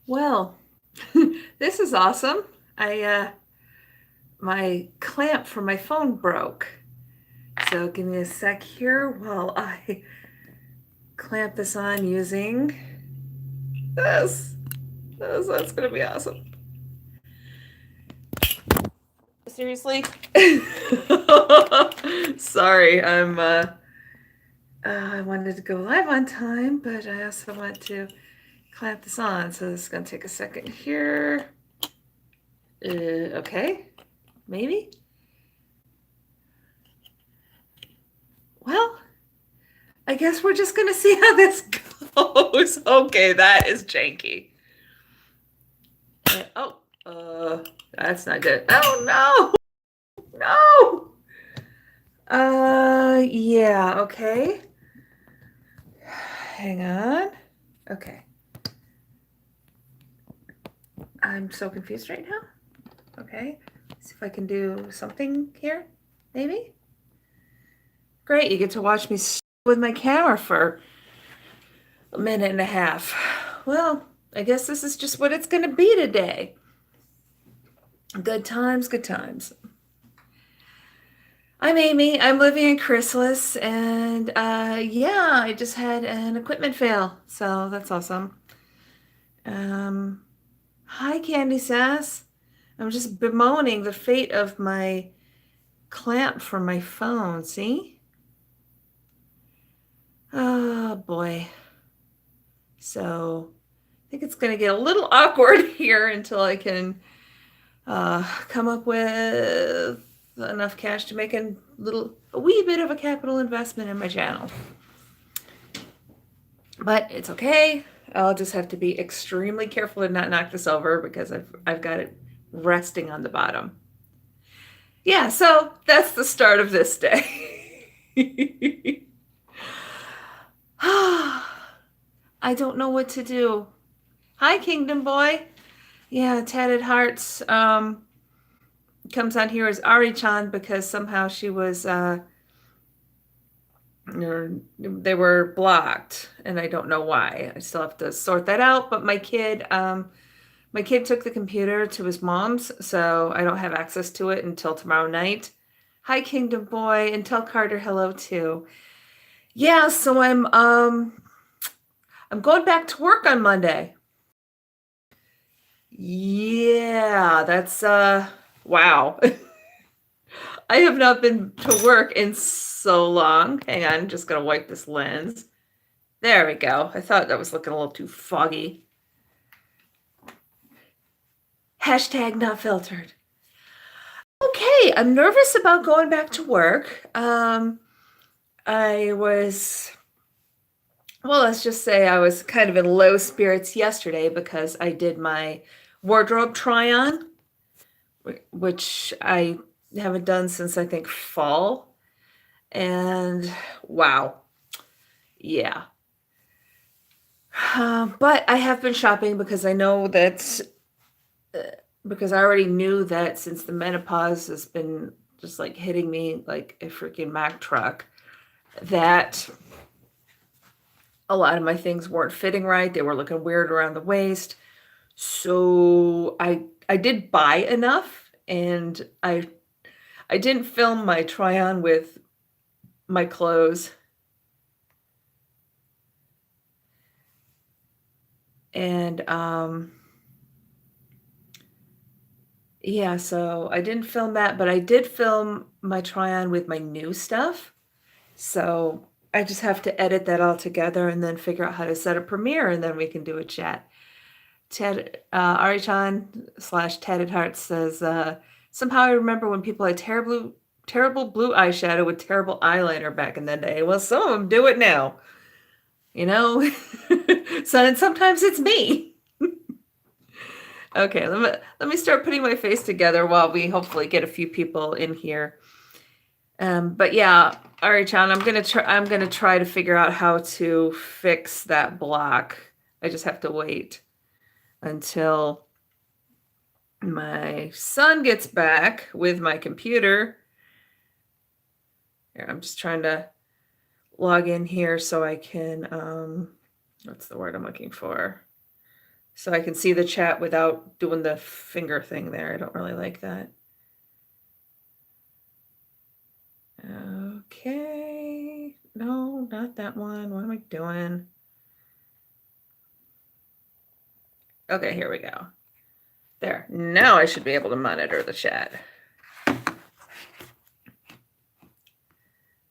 Well, this is awesome. I My clamp for my phone broke. So give me a sec here while I clamp this on using this. That's gonna be awesome. Seriously? Sorry, I wanted to go live on time, but I also want to clamp this on. So this is gonna take a second here. Okay, maybe. Well, I guess we're just gonna see how this goes. Okay, that is janky. Oh, that's not good. Oh no, no. Yeah, okay. Hang on. Okay. I'm so confused right now. Okay. See if I can do something here. Maybe. Great, you get to watch me with my camera for a minute and a half. Well, I guess this is just what it's gonna be today. Good times, good times. I'm Amy. I'm living in Chrysalis, and yeah, I just had an equipment fail, so that's awesome. Um, Hi, Candy Sass. I'm just bemoaning the fate of my clamp for my phone. See? Oh boy. So I think it's gonna get a little awkward here until I can come up with enough cash to make a wee bit of a capital investment in my channel. But it's okay. I'll just have to be extremely careful to not knock this over because I've got it resting on the bottom. Yeah, so that's the start of this day. I don't know what to do. Hi, Kingdom Boy. Yeah, Tatted Hearts comes on here as Ari-chan because somehow she was they were blocked, and I don't know why. I still have to sort that out. But my kid took the computer to his mom's, so I don't have access to it until tomorrow night. Hi, Kingdom Boy, and tell Carter hello too. Yeah, so I'm going back to work on Monday. Yeah, that's wow. I have not been to work in so long. Hang on, I'm just gonna wipe this lens. There we go. I thought that was looking a little too foggy. Hashtag not filtered. Okay, I'm nervous about going back to work. I was, well, let's just say I was kind of in low spirits yesterday because I did my wardrobe try on, which I haven't done since I think fall. And wow, yeah. But I have been shopping because I know that, because I already knew that since the menopause has been just like hitting me like a freaking Mack truck, that a lot of my things weren't fitting right. They were looking weird around the waist. So I did buy enough, and I didn't film my try on with my clothes. And yeah, so I didn't film that, but I did film my try on with my new stuff. So I just have to edit that all together and then figure out how to set a premiere, and then we can do a chat. Ted Arichan slash Tatted Heart says, somehow I remember when people had terrible blue eyeshadow with terrible eyeliner back in the day. Well, some of them do it now, you know? So and sometimes it's me. Okay, let me start putting my face together while we hopefully get a few people in here. But yeah, Ari-chan, I'm gonna try to figure out how to fix that block. I just have to wait until my son gets back with my computer. Here, I'm just trying to log in here so I can, what's the word I'm looking for? so I can see the chat without doing the finger thing there. I don't really like that. Okay. No, not that one. What am I doing? Okay, here we go. There. Now I should be able to monitor the chat.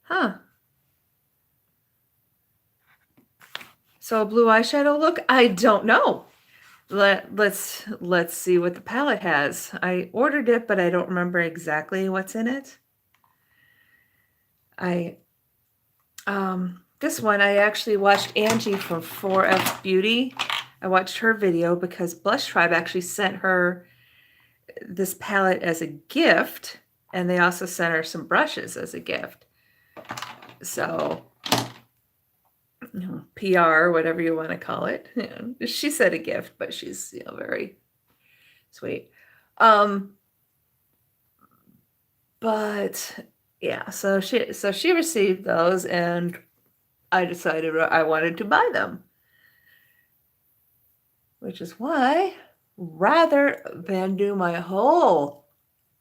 Huh. So a blue eyeshadow look? I don't know. Let's see what the palette has. I ordered it, but I don't remember exactly what's in it. This one I actually watched Angie from 4F Beauty. I watched her video because Blush Tribe actually sent her this palette as a gift, and they also sent her some brushes as a gift. So, you know, PR, whatever you want to call it. You know, she said a gift, but she's, you know, very sweet. But yeah, so she received those, and I decided I wanted to buy them, which is why, rather than do my whole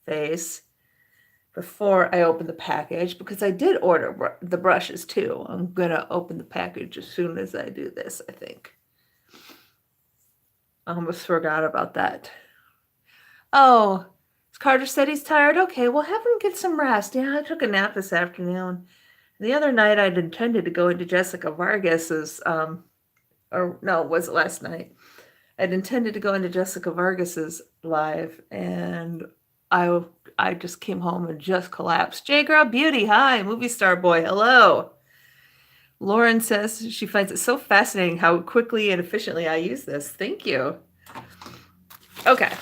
face before I open the package, because I did order the brushes too. I'm gonna open the package as soon as I do this, I think. I almost forgot about that. Oh, Carter said he's tired. Okay, well, have him get some rest. Yeah, I took a nap this afternoon. The other night I'd intended to go into Jessica Vargas's, or no, was it last night? I'd intended to go into Jessica Vargas's live, and I just came home and just collapsed. J Girl Beauty, hi, movie star boy, hello. Lauren says she finds it so fascinating how quickly and efficiently I use this. Thank you. Okay.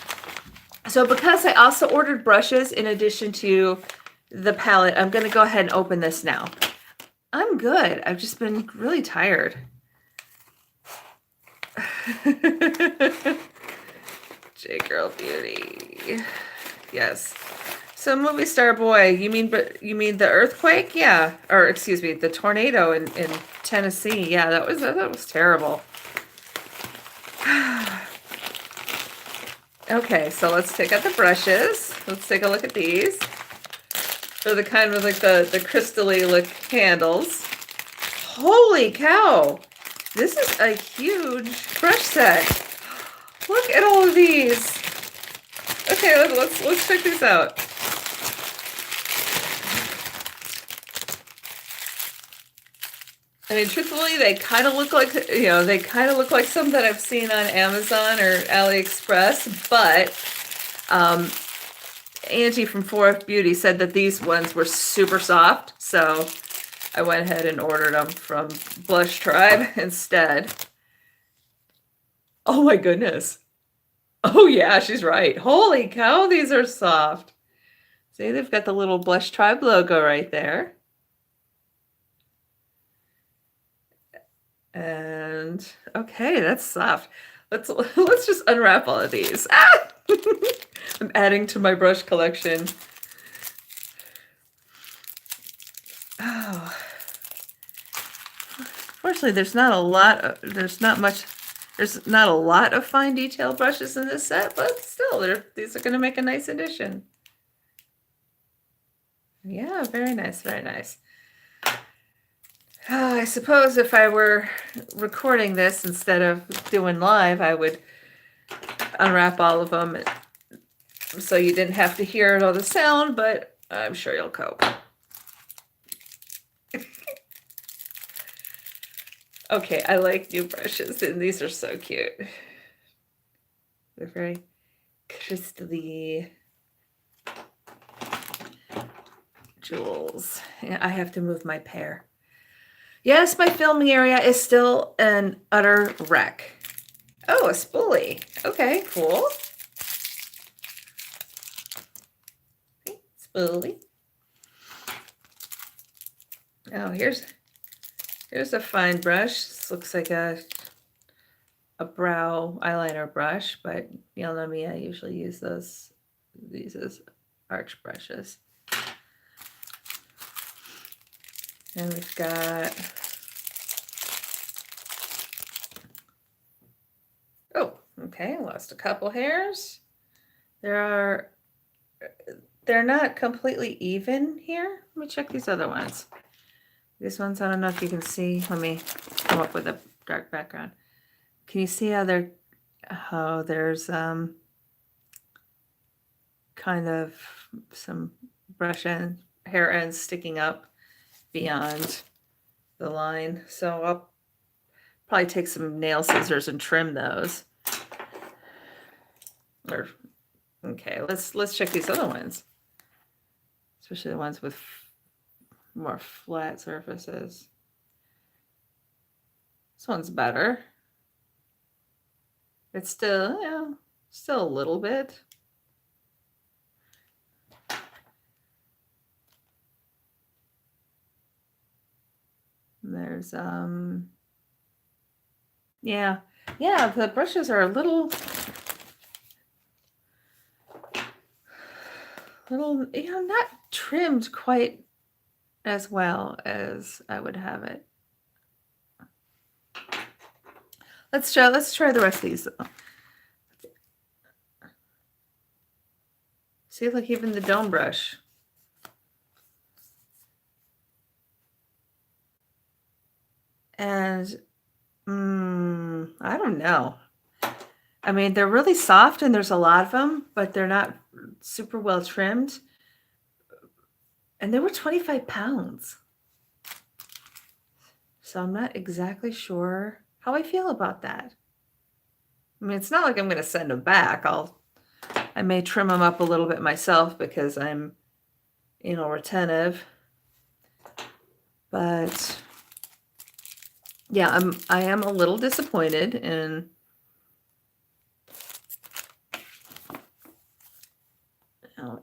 So because I also ordered brushes in addition to the palette, I'm going to go ahead and open this now. I'm good. I've just been really tired. J Girl Beauty. Yes. So movie star boy, you mean the earthquake? Yeah. Or excuse me, the tornado in Tennessee. Yeah, that was terrible. Okay, so let's take out the brushes. Let's take a look at these. They're the kind with like the crystally look handles. Holy cow! This is a huge brush set. Look at all of these. Okay, let's check these out. I mean, truthfully, they kind of look like, you know, they kind of look like some that I've seen on Amazon or AliExpress, but Angie from 4F Beauty said that these ones were super soft, so I went ahead and ordered them from Blush Tribe instead. Oh my goodness. Oh yeah, she's right. Holy cow, these are soft. See, they've got the little Blush Tribe logo right there. And okay, that's soft. Let's just unwrap all of these. Ah! I'm adding to my brush collection. Oh. Fortunately, there's not a lot of fine detail brushes in this set, but still, these are going to make a nice addition. Yeah, very nice, very nice. I suppose if I were recording this instead of doing live, I would unwrap all of them so you didn't have to hear all the sound, but I'm sure you'll cope. Okay, I like new brushes, and these are so cute. They're very crystally jewels. Yeah, I have to move my pair. Yes, my filming area is still an utter wreck. Oh, a spoolie. Okay, cool. Spoolie. Oh, here's a fine brush. This looks like a brow eyeliner brush, but y'all know me, I usually use these as arch brushes. And we've got, oh, Okay, lost a couple hairs. They're not completely even here. Let me check these other ones. These ones, I don't know if you can see. Let me come up with a dark background. Can you see how there's kind of some hair ends sticking up beyond the line? So I'll probably take some nail scissors and trim those. Okay, let's check these other ones, especially the ones with more flat surfaces. This one's better. It's still, still a little bit. There's yeah, the brushes are a little, not trimmed quite as well as I would have it. Let's try the rest of these though. See, like even the dome brush. And I don't know. I mean, they're really soft and there's a lot of them, but they're not super well trimmed. And they were 25 pounds. So I'm not exactly sure how I feel about that. I mean, it's not like I'm going to send them back. I may trim them up a little bit myself because I'm, retentive. But yeah, I am a little disappointed in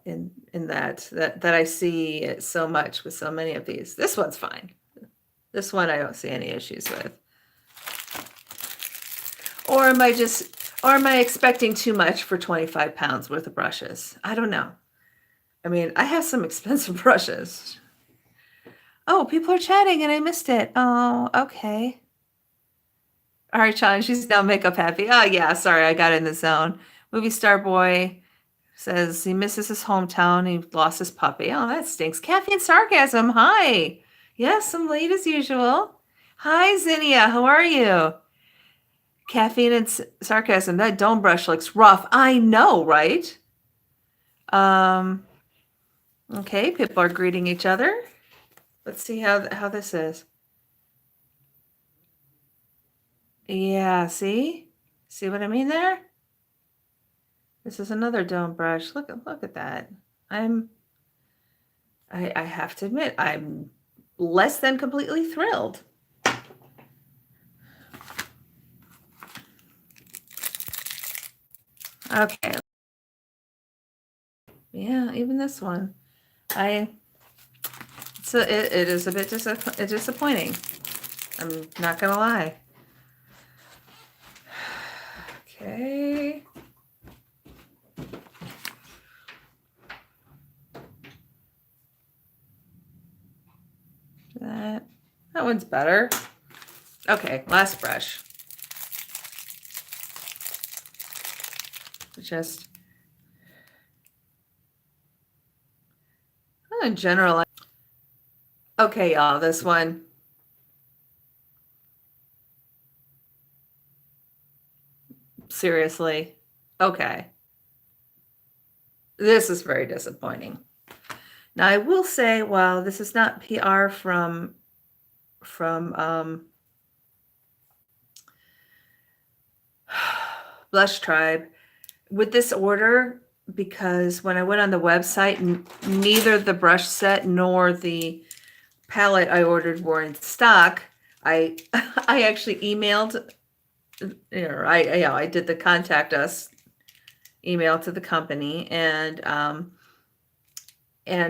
in that I see it so much with so many of these. This one's fine. This one I don't see any issues with. Or am I expecting too much for 25 pounds worth of brushes? I don't know. I mean, I have some expensive brushes. Oh, people are chatting and I missed it. Oh, okay. All right, Sean, she's now makeup happy. Oh, yeah, sorry, I got in the zone. Movie star boy says he misses his hometown. He lost his puppy. Oh, that stinks. Caffeine sarcasm. Hi. Yes, I'm late as usual. Hi, Zinnia. How are you? Caffeine and sarcasm. That dome brush looks rough. I know, right? Okay, people are greeting each other. Let's see how this is. Yeah, see? See what I mean there? This is another dome brush. Look at that. I have to admit, I'm less than completely thrilled. Okay. Yeah, even this one. It is a bit disappointing. I'm not gonna lie. Okay. That one's better. Okay, last brush. Just in general. Okay, y'all, this one. Seriously. Okay. This is very disappointing. Now I will say, while this is not PR from Blush Tribe, with this order, because when I went on the website, neither the brush set nor the palette I ordered were in stock. I actually emailed, I did the contact us email to the company, and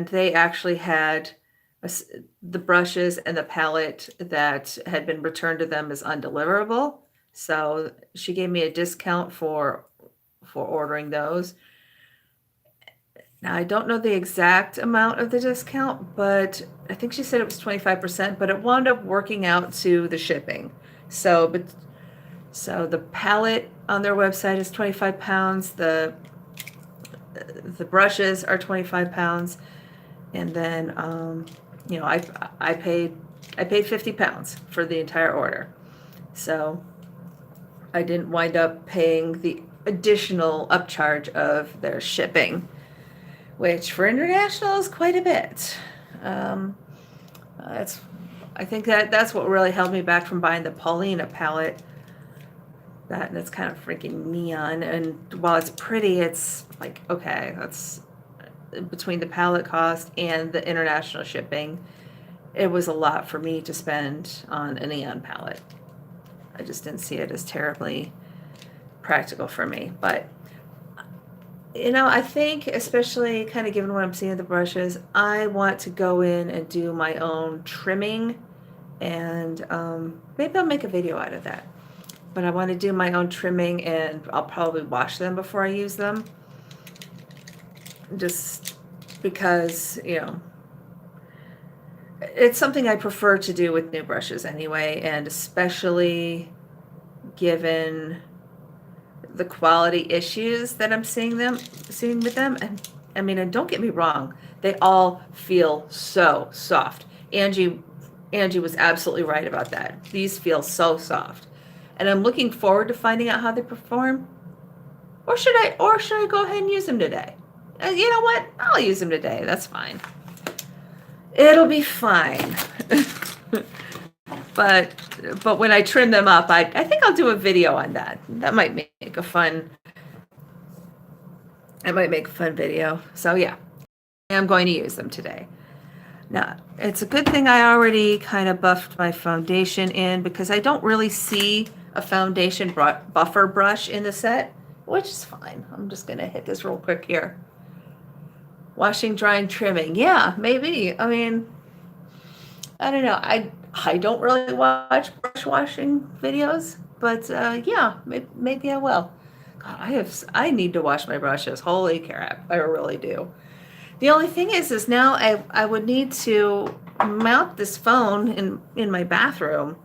they actually had the brushes and the palette that had been returned to them as undeliverable. So she gave me a discount for ordering those. Now, I don't know the exact amount of the discount, but I think she said it was 25%, but it wound up working out to the shipping. So, but So the palette on their website is 25 pounds. The brushes are 25 pounds. And then, you know, I paid 50 pounds for the entire order. So I didn't wind up paying the additional upcharge of their shipping, which for international is quite a bit. That's, I think that's what really held me back from buying the Paulina palette. That, and it's kind of freaking neon, and while it's pretty, it's like, okay, that's between the palette cost and the international shipping, it was a lot for me to spend on a neon palette. I just didn't see it as terribly practical for me. But, you know, I think, especially kind of given what I'm seeing with the brushes, I want to go in and do my own trimming, and maybe I'll make a video out of that. But I want to do my own trimming, and I'll probably wash them before I use them. Just because, you know, it's something I prefer to do with new brushes anyway, and especially given the quality issues that I'm seeing with them. And I mean, and don't get me wrong, they all feel so soft. Angie was absolutely right about that. These feel so soft. And I'm looking forward to finding out how they perform. Or should I go ahead and use them today? You know what? I'll use them today. That's fine. It'll be fine. But when I trim them up, I think I'll do a video on that. That might make a fun video. So yeah, I'm going to use them today. Now, it's a good thing I already kind of buffed my foundation in, because I don't really see a foundation buffer brush in the set, which is fine. I'm just going to hit this real quick here. Washing, drying, trimming. Yeah, maybe. I mean, I don't know. I don't really watch brush washing videos, but yeah, maybe I will. God, I need to wash my brushes. Holy crap, I really do. The only thing is now I would need to mount this phone in my bathroom,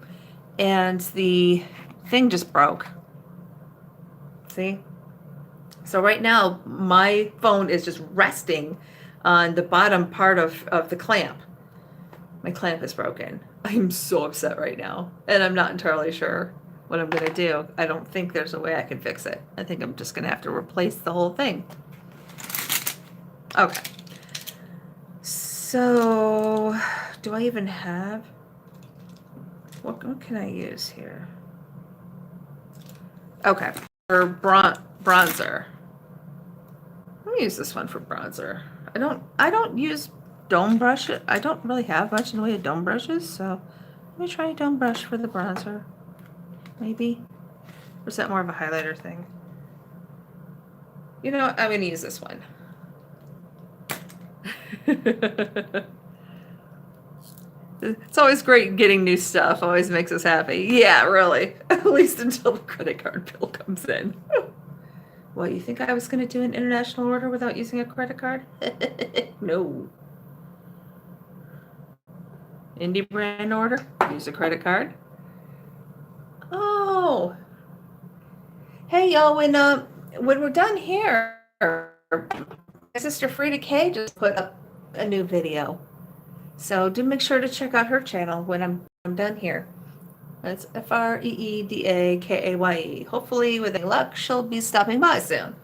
and the thing just broke. See? So right now, my phone is just resting on the bottom part of the clamp. My clamp is broken. I'm so upset right now, and I'm not entirely sure what I'm going to do. I don't think there's a way I can fix it. I think I'm just going to have to replace the whole thing. Okay. So, do I even have... What can I use here? Okay, for bronzer. Let me use this one for bronzer. I don't use dome brush. I don't really have much in the way of dome brushes, so let me try a dome brush for the bronzer. Maybe. Or is that more of a highlighter thing? You know what? I'm going to use this one. It's always great getting new stuff. Always makes us happy. Yeah, really. At least until the credit card bill comes in. What, you think I was going to do an international order without using a credit card? No. Indie brand order, use a credit card. Oh. Hey, y'all, when we're done here, my sister Frida K just put up a new video. So do make sure to check out her channel when I'm done here. That's FREEDAKAYE. Hopefully, with any luck, she'll be stopping by soon.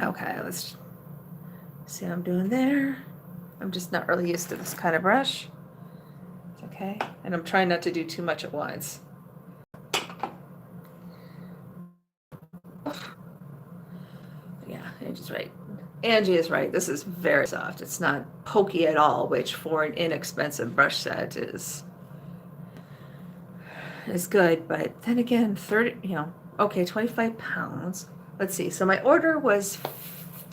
Okay, let's see what I'm doing there. I'm just not really used to this kind of brush. Okay, and I'm trying not to do too much at once. Yeah, Angie's right. Angie is right. This is very soft. It's not pokey at all, which for an inexpensive brush set is good. But then again, 25 pounds. Let's see. So my order was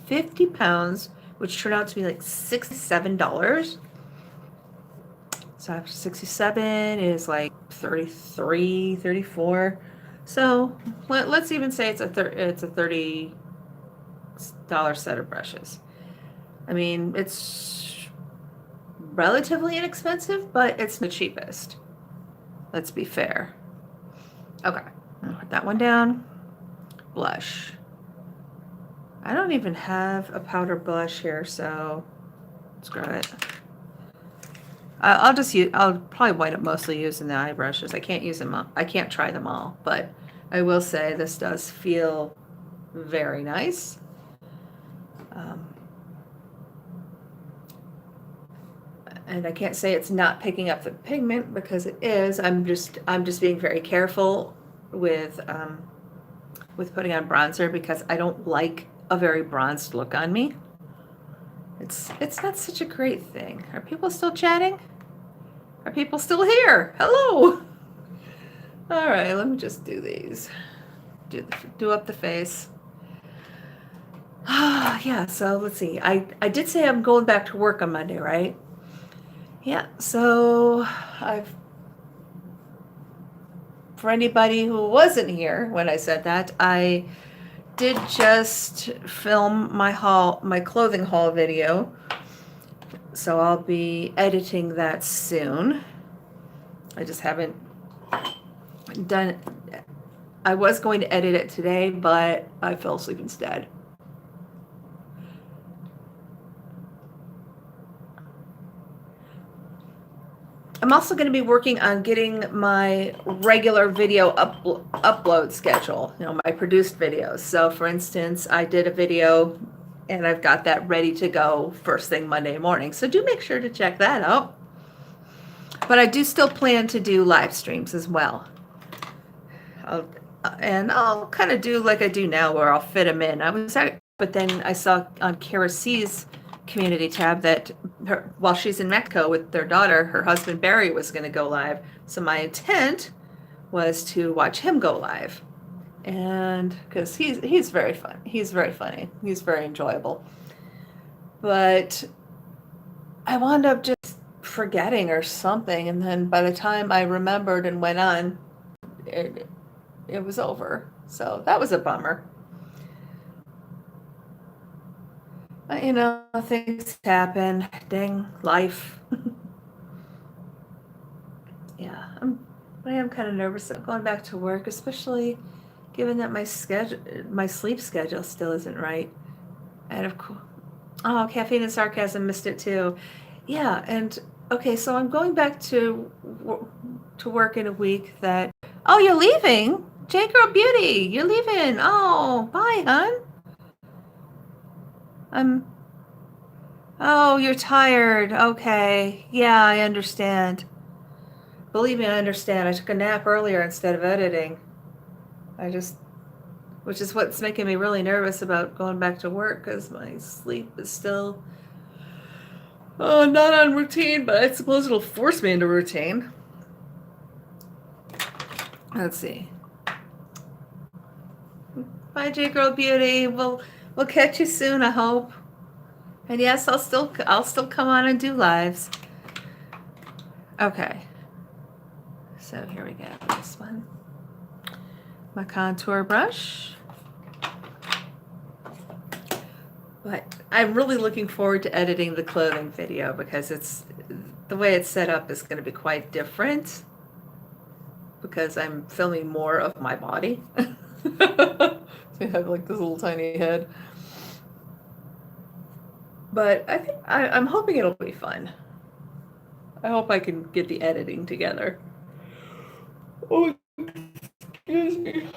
50 pounds, which turned out to be like $67. So after 67 is like 33, 34. So let's even say it's a $30 set of brushes. I mean, it's relatively inexpensive, but it's the cheapest. Let's be fair. Okay, I'll put that one down. Blush. I don't even have a powder blush here, so screw it. I'll just use, I'll probably wind up mostly using the eye brushes. I can't use them all. I can't try them all, but I will say this does feel very nice. And I can't say it's not picking up the pigment because it is. I'm just being very careful with putting on bronzer because I don't like a very bronzed look on me. It's not such a great thing. Are people still chatting? Are people still here? Hello. All right, let me just do these. Do up the face. Yeah, so let's see. I did say I'm going back to work on Monday, right? Yeah, so for anybody who wasn't here when I said that, I did just film my clothing haul video. So I'll be editing that soon. I just haven't done it. I was going to edit it today, but I fell asleep instead. I'm also going to be working on getting my regular video upload schedule, my produced videos. So for instance, I did a video and I've got that ready to go first thing Monday morning. So do make sure to check that out. But I do still plan to do live streams as well. I'll kind of do like I do now where I'll fit them in. But then I saw on Kara C's community tab that while she's in Mexico with their daughter, her husband Barry was going to go live. So my intent was to watch him go live, and because he's very fun, he's very funny, he's very enjoyable. But I wound up just forgetting or something, and then by the time I remembered and went on, it was over. So that was a bummer. But, things happen. Dang life. Yeah, I am kind of nervous about going back to work, especially given that my sleep schedule still isn't right. And of course, Caffeine and Sarcasm missed it too. Yeah, and okay, so I'm going back to work in a week that. Oh, you're leaving, J Girl Beauty. You're leaving. Oh, bye, hon. Oh, you're tired. Okay. Yeah, I understand. Believe me, I understand. I took a nap earlier instead of editing. Which is what's making me really nervous about going back to work because my sleep is still not on routine, but I suppose it'll force me into routine. Let's see. Bye, J Girl Beauty. We'll catch you soon, I hope. And yes, I'll still come on and do lives. Okay. So here we go. This one. My contour brush. But I'm really looking forward to editing the clothing video because the way it's set up is going to be quite different because I'm filming more of my body. So I have like this little tiny head. But I think I'm hoping it'll be fun. I hope I can get the editing together. Oh, excuse me.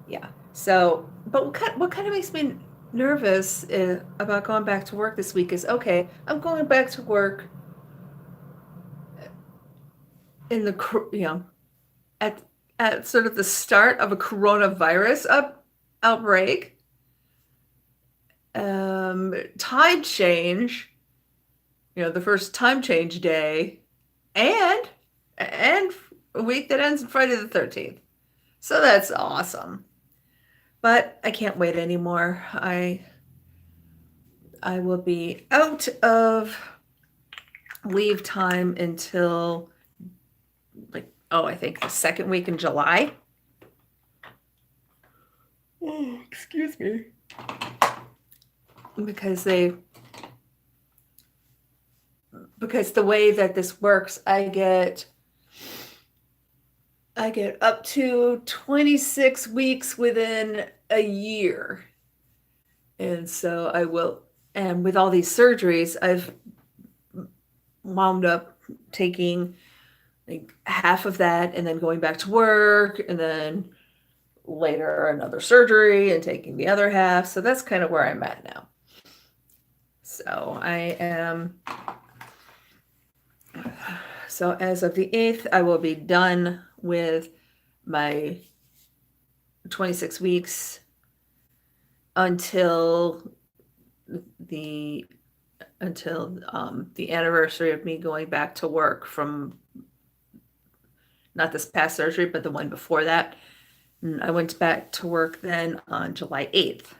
Yeah. So, but what kind of makes me nervous about going back to work this week is, okay, I'm going back to work in the, at sort of the start of a coronavirus outbreak. Time change, the first time change day, and a week that ends on Friday the 13th. So that's awesome. But I can't wait anymore. I will be out of leave time until I think the second week in July. Oh, excuse me. Because the way that this works, I get I get up to 26 weeks within a year. And so I will, and with all these surgeries, I've wound up taking like half of that and then going back to work and then later another surgery and taking the other half. So that's kind of where I'm at now. So so as of the 8th, I will be done with my 26 weeks until the the anniversary of me going back to work from not this past surgery, but the one before that. And I went back to work then on July 8th.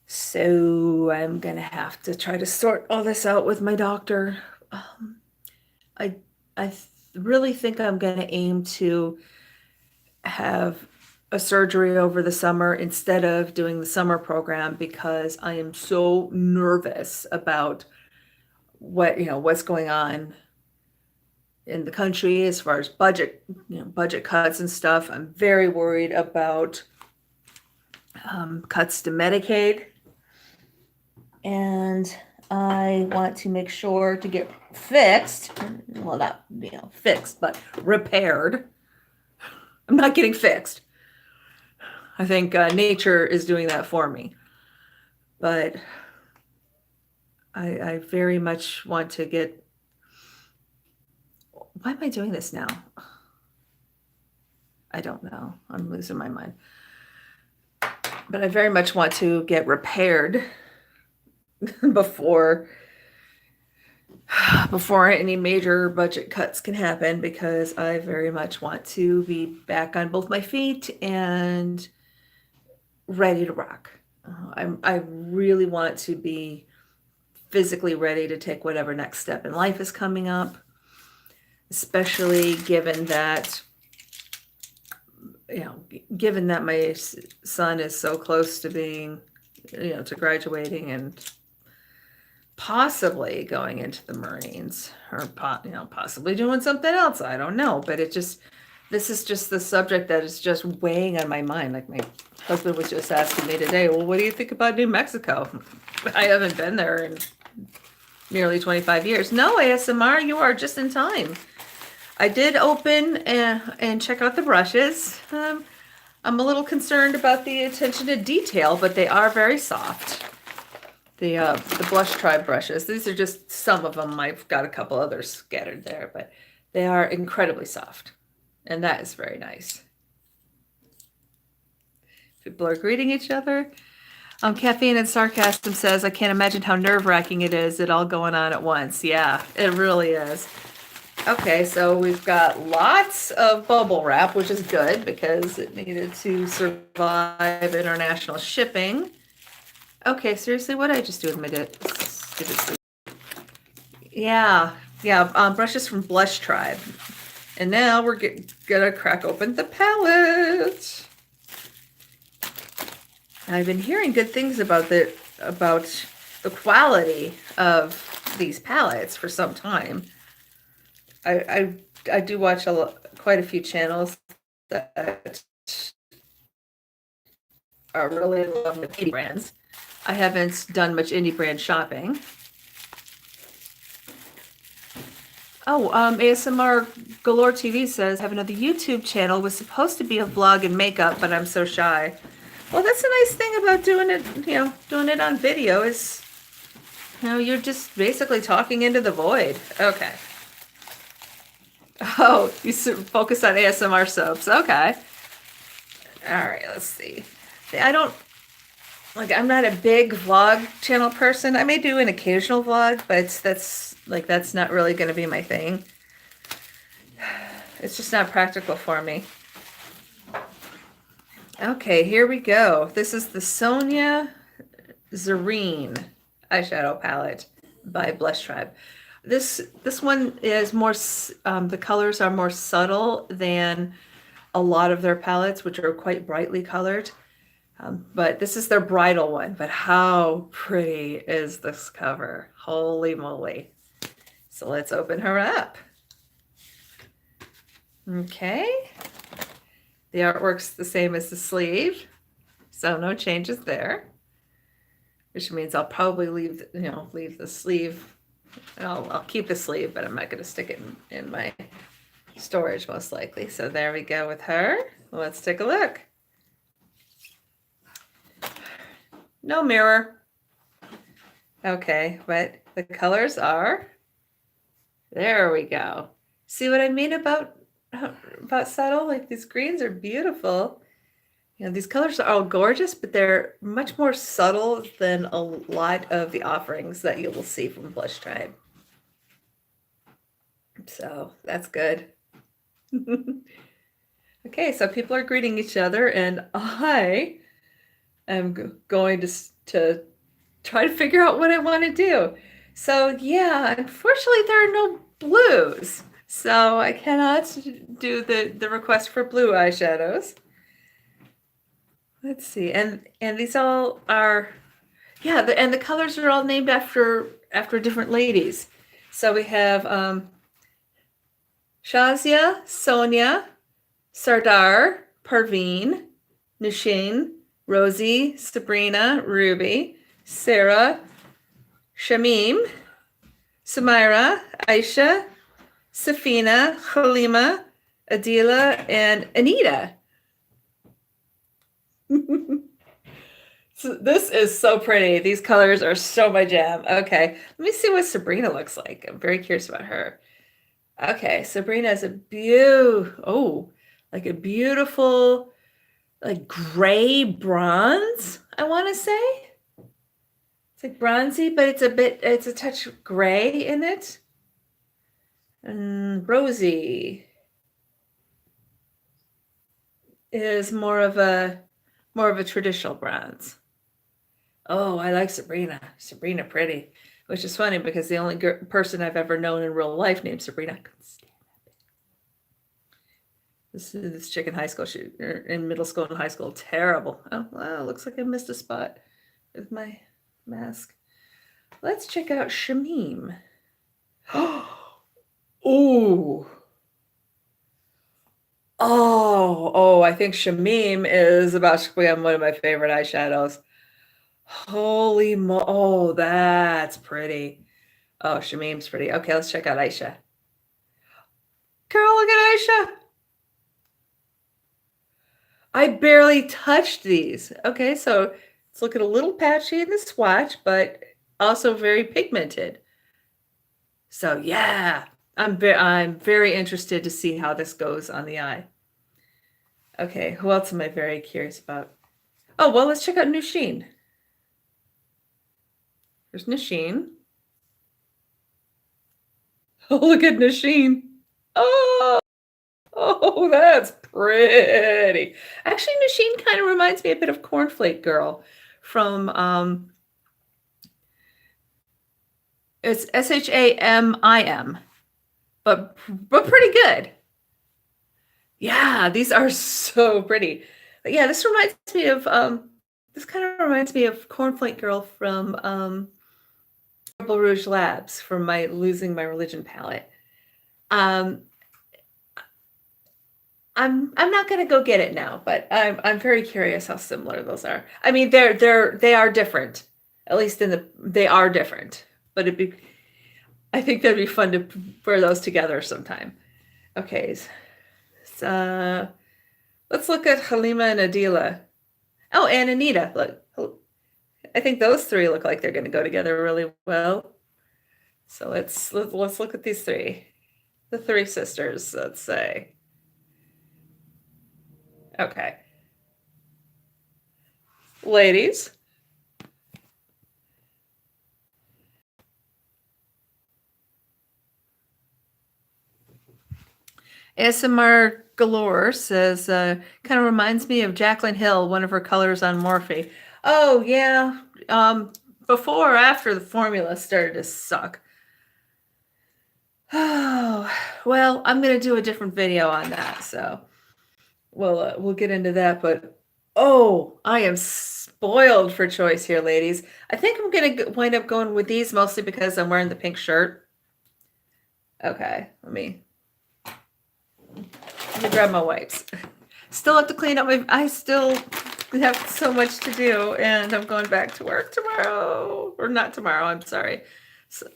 So I'm gonna have to try to sort all this out with my doctor. I I really think I'm gonna aim to have a surgery over the summer instead of doing the summer program because I am so nervous about what's going on in the country as far as budget cuts and stuff. I'm very worried about cuts to Medicaid, and I want to make sure to get fixed. Well, not fixed, but repaired. I'm not getting fixed. I think nature is doing that for me. But I very much want to get. Why am I doing this now? I don't know. I'm losing my mind. But I very much want to get repaired before any major budget cuts can happen, because I very much want to be back on both my feet and ready to rock. I really want to be physically ready to take whatever next step in life is coming up, especially given that my son is so close to being, to graduating and possibly going into the Marines, or possibly doing something else. I don't know, but this is just the subject that is just weighing on my mind. Like my husband was just asking me today, well, what do you think about New Mexico? I haven't been there in nearly 25 years. No, ASMR, you are just in time. I did open and check out the brushes. I'm a little concerned about the attention to detail, but they are very soft. The Blush Tribe brushes. These are just some of them. I've got a couple others scattered there, but they are incredibly soft. And that is very nice. People are greeting each other. Caffeine and Sarcasm says, I can't imagine how nerve-wracking it is, it all going on at once. Yeah, it really is. Okay, so we've got lots of bubble wrap, which is good because it needed to survive international shipping. Okay, seriously, what did I just do with my stupid sleeve? Yeah, brushes from Blush Tribe. And now we're gonna crack open the palette. I've been hearing good things about the quality of these palettes for some time. I do watch quite a few channels that are really loving the indie brands. I haven't done much indie brand shopping. Oh, ASMR Galore TV says, have another YouTube channel. Was supposed to be a vlog and makeup, but I'm so shy. Well, that's a nice thing about doing it on video is, you're just basically talking into the void. Okay. Oh, you focus on ASMR soaps. Okay. All right, let's see. I'm not a big vlog channel person. I may do an occasional vlog, but that's not really going to be my thing. It's just not practical for me. Okay, here we go. This is the Sonia Zarine eyeshadow palette by Blush Tribe. This one is more, the colors are more subtle than a lot of their palettes, which are quite brightly colored. But this is their bridal one. But how pretty is this cover? Holy moly. So let's open her up. Okay. The artwork's the same as the sleeve, so no changes there. Which means I'll probably leave, leave the sleeve. I'll keep the sleeve, but I'm not going to stick it in my storage most likely. So there we go with her. Let's take a look. No mirror. Okay, but the colors are, there we go. See what I mean about subtle? Like these greens are beautiful. These colors are all gorgeous, but they're much more subtle than a lot of the offerings that you will see from Blush Tribe. So that's good. Okay, so people are greeting each other, and I am going to try to figure out what I want to do. So yeah, unfortunately there are no blues. So I cannot do the request for blue eyeshadows. Let's see, and these all are, yeah, and the colors are all named after different ladies. So we have Shazia, Sonia, Sardar, Parveen, Nushin, Rosie, Sabrina, Ruby, Sarah, Shamim, Sumaira, Aisha, Safina, Halima, Adila, and Anita. So this is so pretty. These colors are so my jam. Okay, let me see what Sabrina looks like. I'm very curious about her. Okay, Sabrina is like a beautiful, like gray bronze, I want to say. It's like bronzy, but it's a touch gray in it. And Rosie is more of a traditional bronze. Oh, I like Sabrina. Sabrina pretty, which is funny because the only person I've ever known in real life named Sabrina. I couldn't stand that. This chick in high school, in middle school and high school, terrible. Oh, wow, looks like I missed a spot with my mask. Let's check out Shamim. Ooh. Oh, I think Shamim is about to become one of my favorite eyeshadows. Holy oh, that's pretty. Oh, Shamim's pretty. Okay, let's check out Aisha. Girl, look at Aisha. I barely touched these. Okay, so it's looking a little patchy in the swatch, but also very pigmented. So yeah, I'm very interested to see how this goes on the eye. Okay, who else am I very curious about? Oh, well, let's check out Nushin. There's Nushin. Oh, look at Nushin. Oh, that's pretty. Actually, Nushin kind of reminds me a bit of Cornflake Girl from it's Shamim, but pretty good. Yeah, these are so pretty. But yeah, this reminds me of this kind of reminds me of Cornflake Girl from Rebel Rouge Labs from my Losing My Religion palette. I'm not gonna go get it now, but I'm very curious how similar those are. I mean, they are different. At least they are different. But I think that'd be fun to wear those together sometime. Okay, so let's look at Halima and Adila. Oh, and Anita. Look, I think those three look like they're going to go together really well. So let's look at these three, the three sisters. Let's say. Okay, ladies. ASMR Galore says, kind of reminds me of Jaclyn Hill, one of her colors on Morphe. Oh, yeah. Before or after the formula started to suck. Oh, well, I'm going to do a different video on that, so we'll get into that. But, oh, I am spoiled for choice here, ladies. I think I'm going to wind up going with these mostly because I'm wearing the pink shirt. Okay, let me... Let me grab my wipes. Still have to clean up I still have so much to do, and I'm going back to work tomorrow. Or not tomorrow, I'm sorry. So,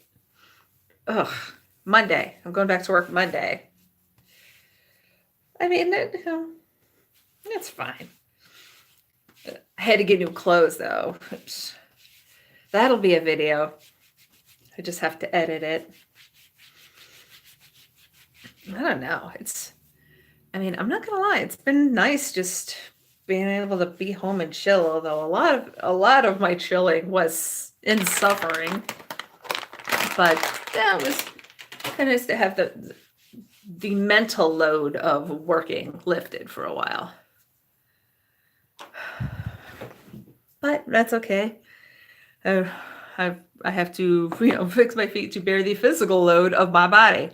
Monday. I'm going back to work Monday. I mean, it's fine. I had to get new clothes, though. That'll be a video. I just have to edit it. I don't know. I'm not gonna lie. It's been nice just being able to be home and chill. Although a lot of my chilling was in suffering, but yeah, it was kind of nice to have the mental load of working lifted for a while. But that's okay. I have to, fix my feet to bear the physical load of my body.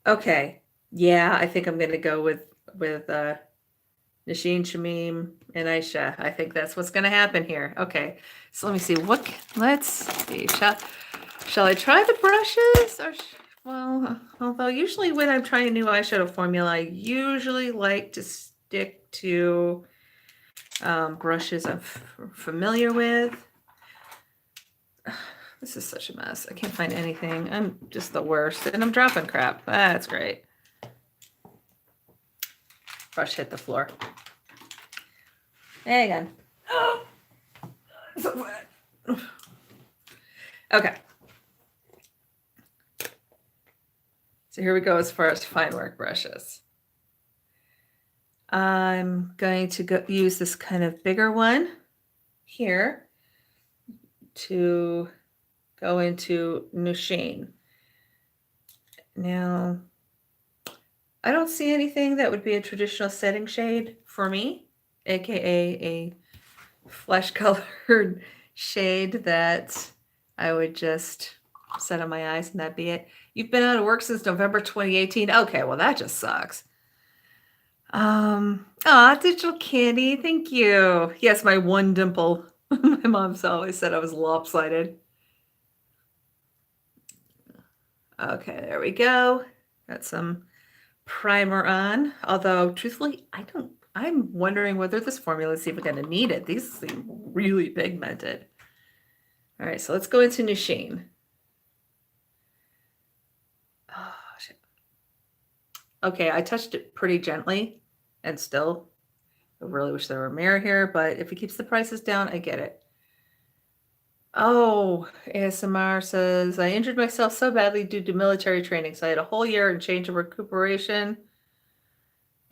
Okay. Yeah, I think I'm going to go with Nasheen, Shamim, and Aisha. I think that's what's going to happen here. Okay. So let me see. Let's see. Shall I try the brushes? Although usually when I'm trying a new eyeshadow formula, I usually like to stick to brushes I'm familiar with. This is such a mess. I can't find anything. I'm just the worst. And I'm dropping crap. That's great. Brush hit the floor. Hang on. So wet. Okay. So here we go as far as fine work brushes. I'm going to use this kind of bigger one here to go into Nasheen. Now, I don't see anything that would be a traditional setting shade for me, aka a flesh colored shade that I would just set on my eyes and that'd be it. You've been out of work since November 2018. Okay, well that just sucks. Digital candy, thank you. Yes, my one dimple. My mom's always said I was lopsided. Okay, there we go. Got some primer on. Although, truthfully, I'm wondering whether this formula is even going to need it. These seem really pigmented. All right, so let's go into Nasheen. Oh, shit. Okay, I touched it pretty gently, and still, I really wish there were a mirror here, but if it keeps the prices down, I get it. Oh, ASMR says, I injured myself so badly due to military training, so I had a whole year and change of recuperation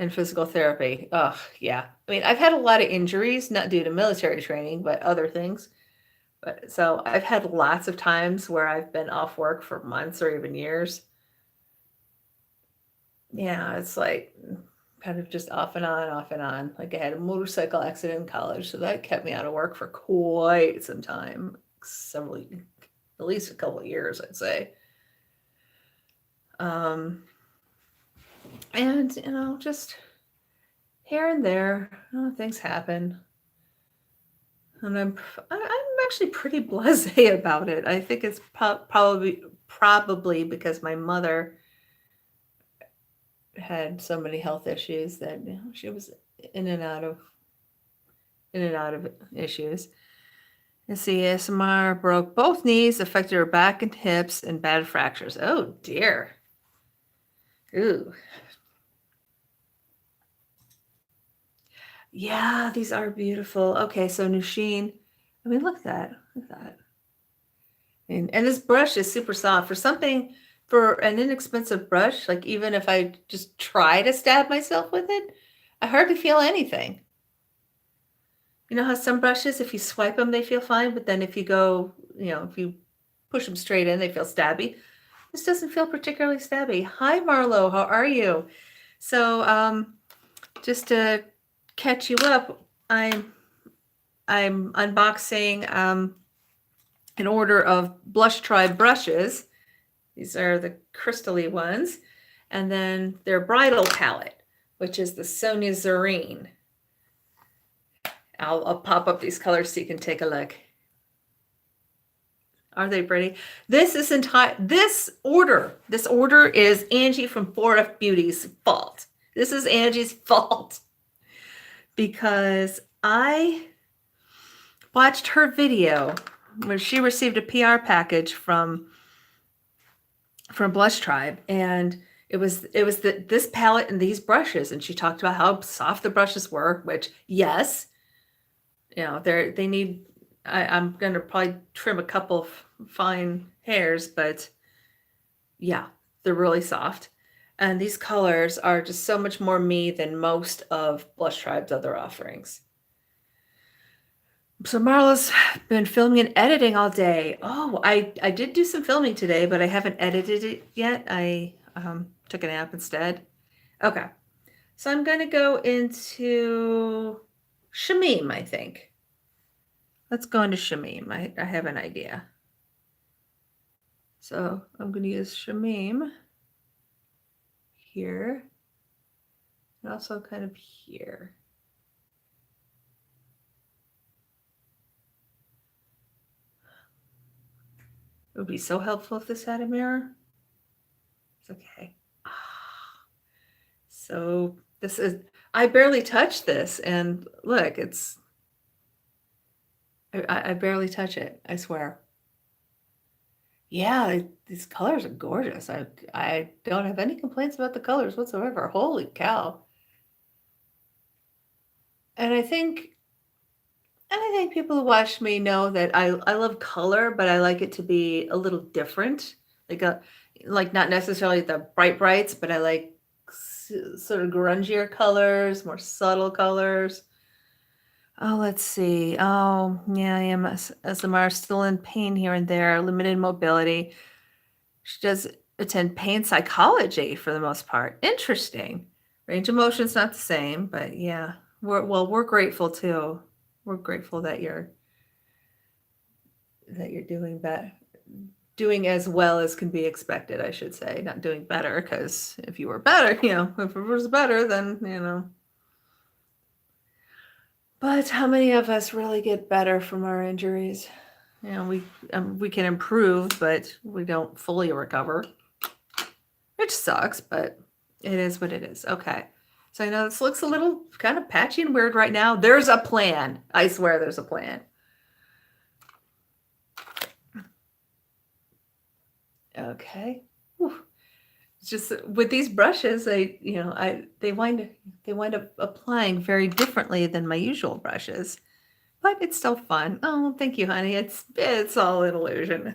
and physical therapy. Oh, yeah. I mean, I've had a lot of injuries, not due to military training, but other things. But so I've had lots of times where I've been off work for months or even years. Yeah, it's like kind of just off and on, off and on. Like I had a motorcycle accident in college, so that kept me out of work for quite some time. At least a couple of years, I'd say. And just here and there, things happen. And I'm actually pretty blasé about it. I think it's probably because my mother had so many health issues that she was in and out of issues. Let's see, ASMR broke both knees, affected her back and hips, and bad fractures. Oh dear. Ooh. Yeah, these are beautiful. Okay, so Nasheen. I mean, look at that. Look at that. And this brush is super soft. For an inexpensive brush, like even if I just try to stab myself with it, I hardly feel anything. You know how some brushes, if you swipe them, they feel fine, but then if you go, if you push them straight in, they feel stabby. This doesn't feel particularly stabby. Hi, Marlo. How are you? So just to catch you up, I'm unboxing an order of Blush Tribe brushes. These are the crystally ones. And then their bridal palette, which is the Sonia Zarine. I'll pop up these colors so you can take a look. Are they pretty? This order is Angie from 4F Beauty's fault. This is Angie's fault because I watched her video where she received a PR package from Blush Tribe, and this palette and these brushes, and she talked about how soft the brushes were, which yes, they need. I'm gonna probably trim a couple fine hairs, but yeah, they're really soft. And these colors are just so much more me than most of Blush Tribe's other offerings. So Marla's been filming and editing all day. Oh, I did do some filming today, but I haven't edited it yet. I took a nap instead. Okay. So I'm going to go into Shamim, I think. Let's go into Shamim. I have an idea. So I'm going to use Shamim here and also kind of here. It would be so helpful if this had a mirror. It's okay. So this is, I barely touched this, and look, I barely touch it, I swear. Yeah, these colors are gorgeous. I don't have any complaints about the colors whatsoever. Holy cow. And I think people who watch me know that I love color, but I like it to be a little different. Like not necessarily the brights, but I like sort of grungier colors, more subtle colors. Oh, let's see. Oh, yeah, SMR still in pain here and there, limited mobility. She does attend pain psychology for the most part. Interesting. Range of motion's not the same, but yeah, we're grateful too. We're grateful that you're doing that, doing as well as can be expected, I should say. Not doing better, because if you were better, if it was better, then But how many of us really get better from our injuries? We can improve, but we don't fully recover, which sucks, but it is what it is. Okay. So I know this looks a little kind of patchy and weird right now. There's a plan. I swear there's a plan. Okay. Whew. It's just with these brushes, they wind up applying very differently than my usual brushes, but it's still fun. Oh, thank you, honey. It's all an illusion.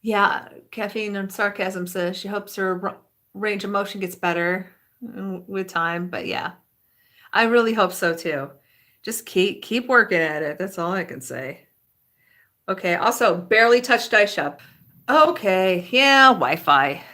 Yeah, Caffeine and Sarcasm says she hopes her range of motion gets better with time, but yeah, I really hope so too. Just keep working at it. That's all I can say. Okay. Also, barely touched Ice Shop. Okay, yeah, Wi-Fi.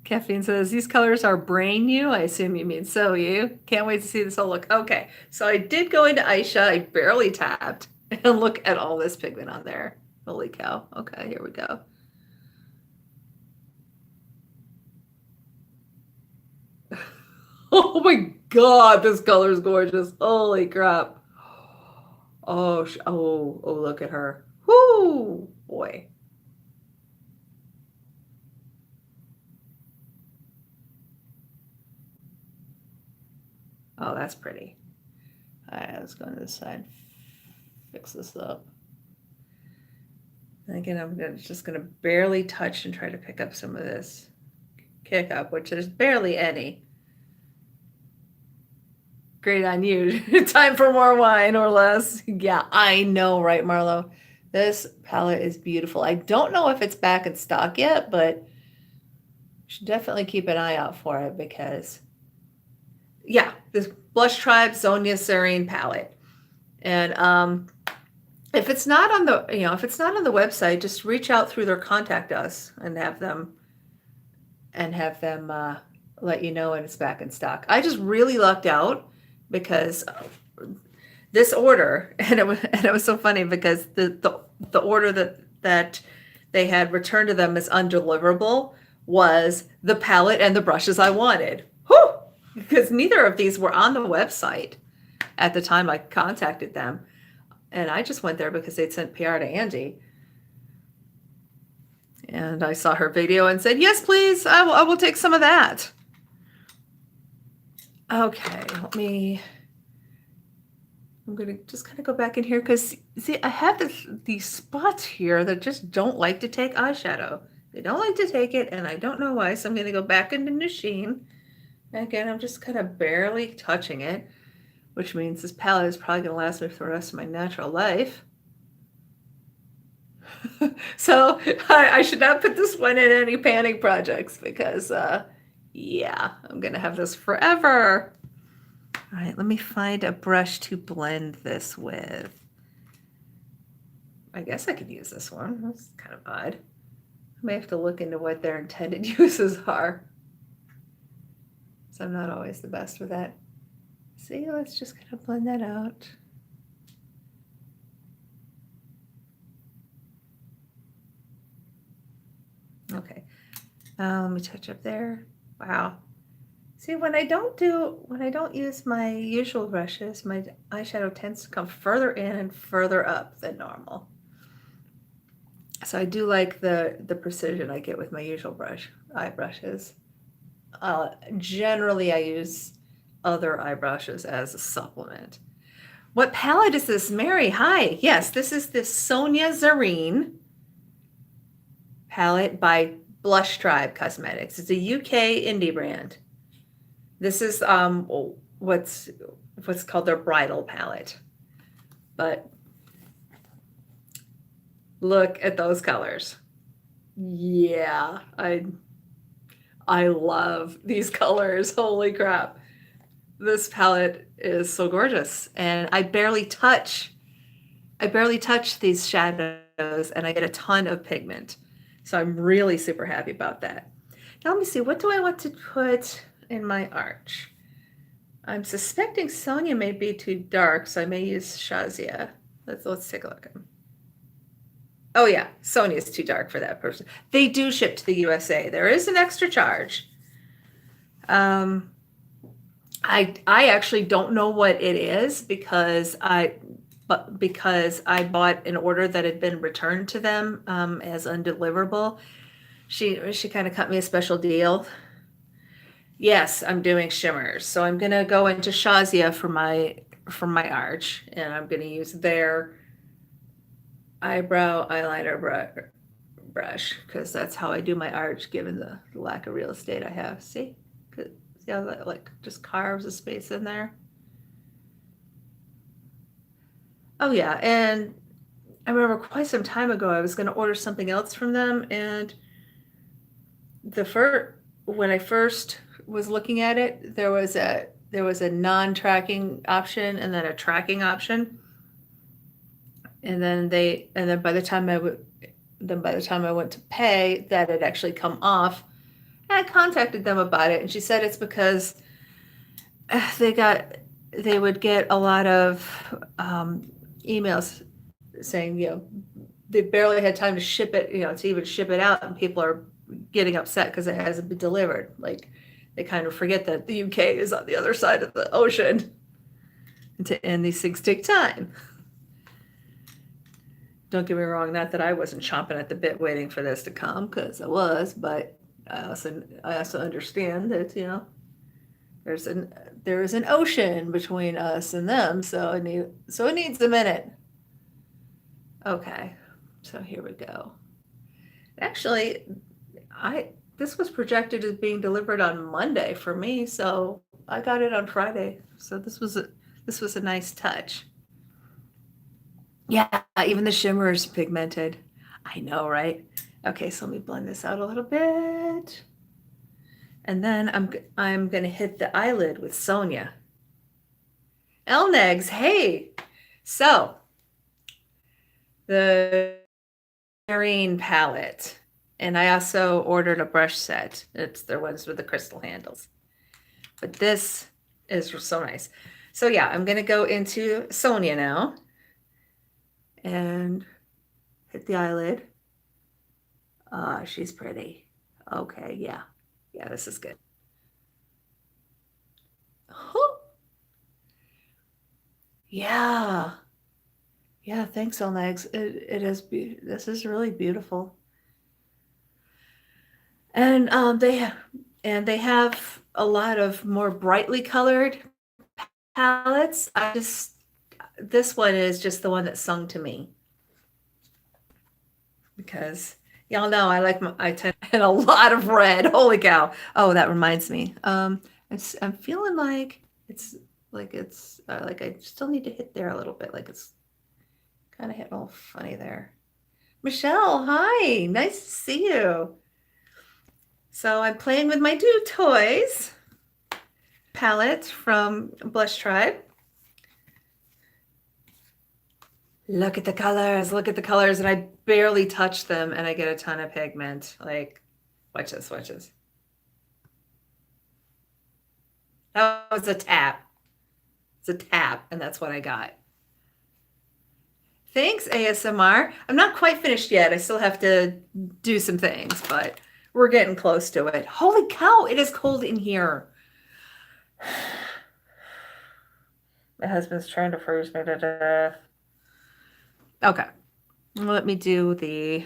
Caffeine says, these colors are brain you. I assume you mean so you. Can't wait to see this whole look. Okay, so I did go into Aisha. I barely tapped. And look at all this pigment on there. Holy cow. Okay, here we go. Oh my God, this color is gorgeous. Holy crap. Oh, look at her. Whoo, boy. Oh, that's pretty. All right, let's go to this side. Fix this up. And again, I'm just going to barely touch and try to pick up some of this kick up, which there's barely any. Great on you. Time for more wine or less. Yeah, I know, right, Marlo? This palette is beautiful. I don't know if it's back in stock yet, but you should definitely keep an eye out for it because, yeah, this Blush Tribe Sonia Zarine palette. And if it's not on the, website, just reach out through their contact us and have them let you know when it's back in stock. I just really lucked out because this order, and it was so funny because the order that they had returned to them as undeliverable was the palette and the brushes I wanted. Whew! Because neither of these were on the website at the time I contacted them. And I just went there because they'd sent PR to Angie. And I saw her video and said, yes, please, I will take some of that. Okay, I'm gonna just kind of go back in here because see, I have these spots here that just don't like to take eyeshadow. They don't like to take it, and I don't know why. So I'm gonna go back into the machine. And again, I'm just kind of barely touching it, which means this palette is probably gonna last me for the rest of my natural life. So I should not put this one in any panning projects because, yeah, I'm gonna have this forever. All right, let me find a brush to blend this with. I guess I could use this one. That's kind of odd. I may have to look into what their intended uses are. So I'm not always the best with that. See, let's just kind of blend that out. Okay, let me touch up there. Wow. See, when I don't use my usual brushes, my eyeshadow tends to come further in and further up than normal. So I do like the precision I get with my usual eye brushes. Generally, I use other eye brushes as a supplement. What palette is this, Mary? Hi. Yes, this is the Sonia Zarine palette by Blush Tribe Cosmetics. It's a UK indie brand. This is what's called their bridal palette. But look at those colors. Yeah, I love these colors. Holy crap. This palette is so gorgeous, and I barely touch these shadows, and I get a ton of pigment. So I'm really super happy about that. Now let me see, what do I want to put in my arch? I'm suspecting Sonia may be too dark, so I may use Shazia. Let's take a look. Oh yeah, Sonia's too dark for that person. They do ship to the USA. There is an extra charge. I actually don't know what it is because I bought an order that had been returned to them as undeliverable. She kind of cut me a special deal. Yes, I'm doing shimmers. So I'm gonna go into Shazia for my arch, and I'm gonna use their eyebrow eyeliner brush because that's how I do my arch given the lack of real estate I have. See how that like just carves a space in there? Oh yeah, and I remember quite some time ago I was going to order something else from them, and when I first was looking at it, there was a non-tracking option and then a tracking option, and then by the time I went to pay, that had actually come off. And I contacted them about it, and she said it's because they would get a lot of emails saying, they barely had time to ship it, to even ship it out, and people are getting upset because it hasn't been delivered. Like, they kind of forget that the UK is on the other side of the ocean, and these things take time. Don't get me wrong, not that I wasn't chomping at the bit waiting for this to come, because I was, but I also understand that, there is an ocean between us and them, so it needs a minute. Okay, so here we go. Actually, this was projected as being delivered on Monday for me, so I got it on Friday. So this was a nice touch. Yeah, even the shimmer is pigmented. I know, right? Okay, so let me blend this out a little bit. And then I'm gonna hit the eyelid with Sonia. Elnegs, hey! So, the Marine palette. And I also ordered a brush set. It's their ones with the crystal handles. But this is so nice. So yeah, I'm gonna go into Sonia now and hit the eyelid. She's pretty. Okay, yeah. Yeah, this is good. Oh, yeah. Yeah, thanks, Elnegs. This is really beautiful. And they have a lot of more brightly colored palettes. This one is just the one that sung to me because y'all know I tend and a lot of red. Holy cow! Oh, that reminds me. I'm feeling like it's I still need to hit there a little bit. Like it's kind of hitting all funny there. Michelle, hi, nice to see you. So I'm playing with my Do Toys palette from Blush Tribe. Look at the colors, and I barely touch them, and I get a ton of pigment. Like, watch this, watch this. That was a tap. It's a tap, and that's what I got. Thanks, ASMR. I'm not quite finished yet. I still have to do some things, but we're getting close to it. Holy cow, it is cold in here. My husband's trying to freeze me to death. Okay, let me do the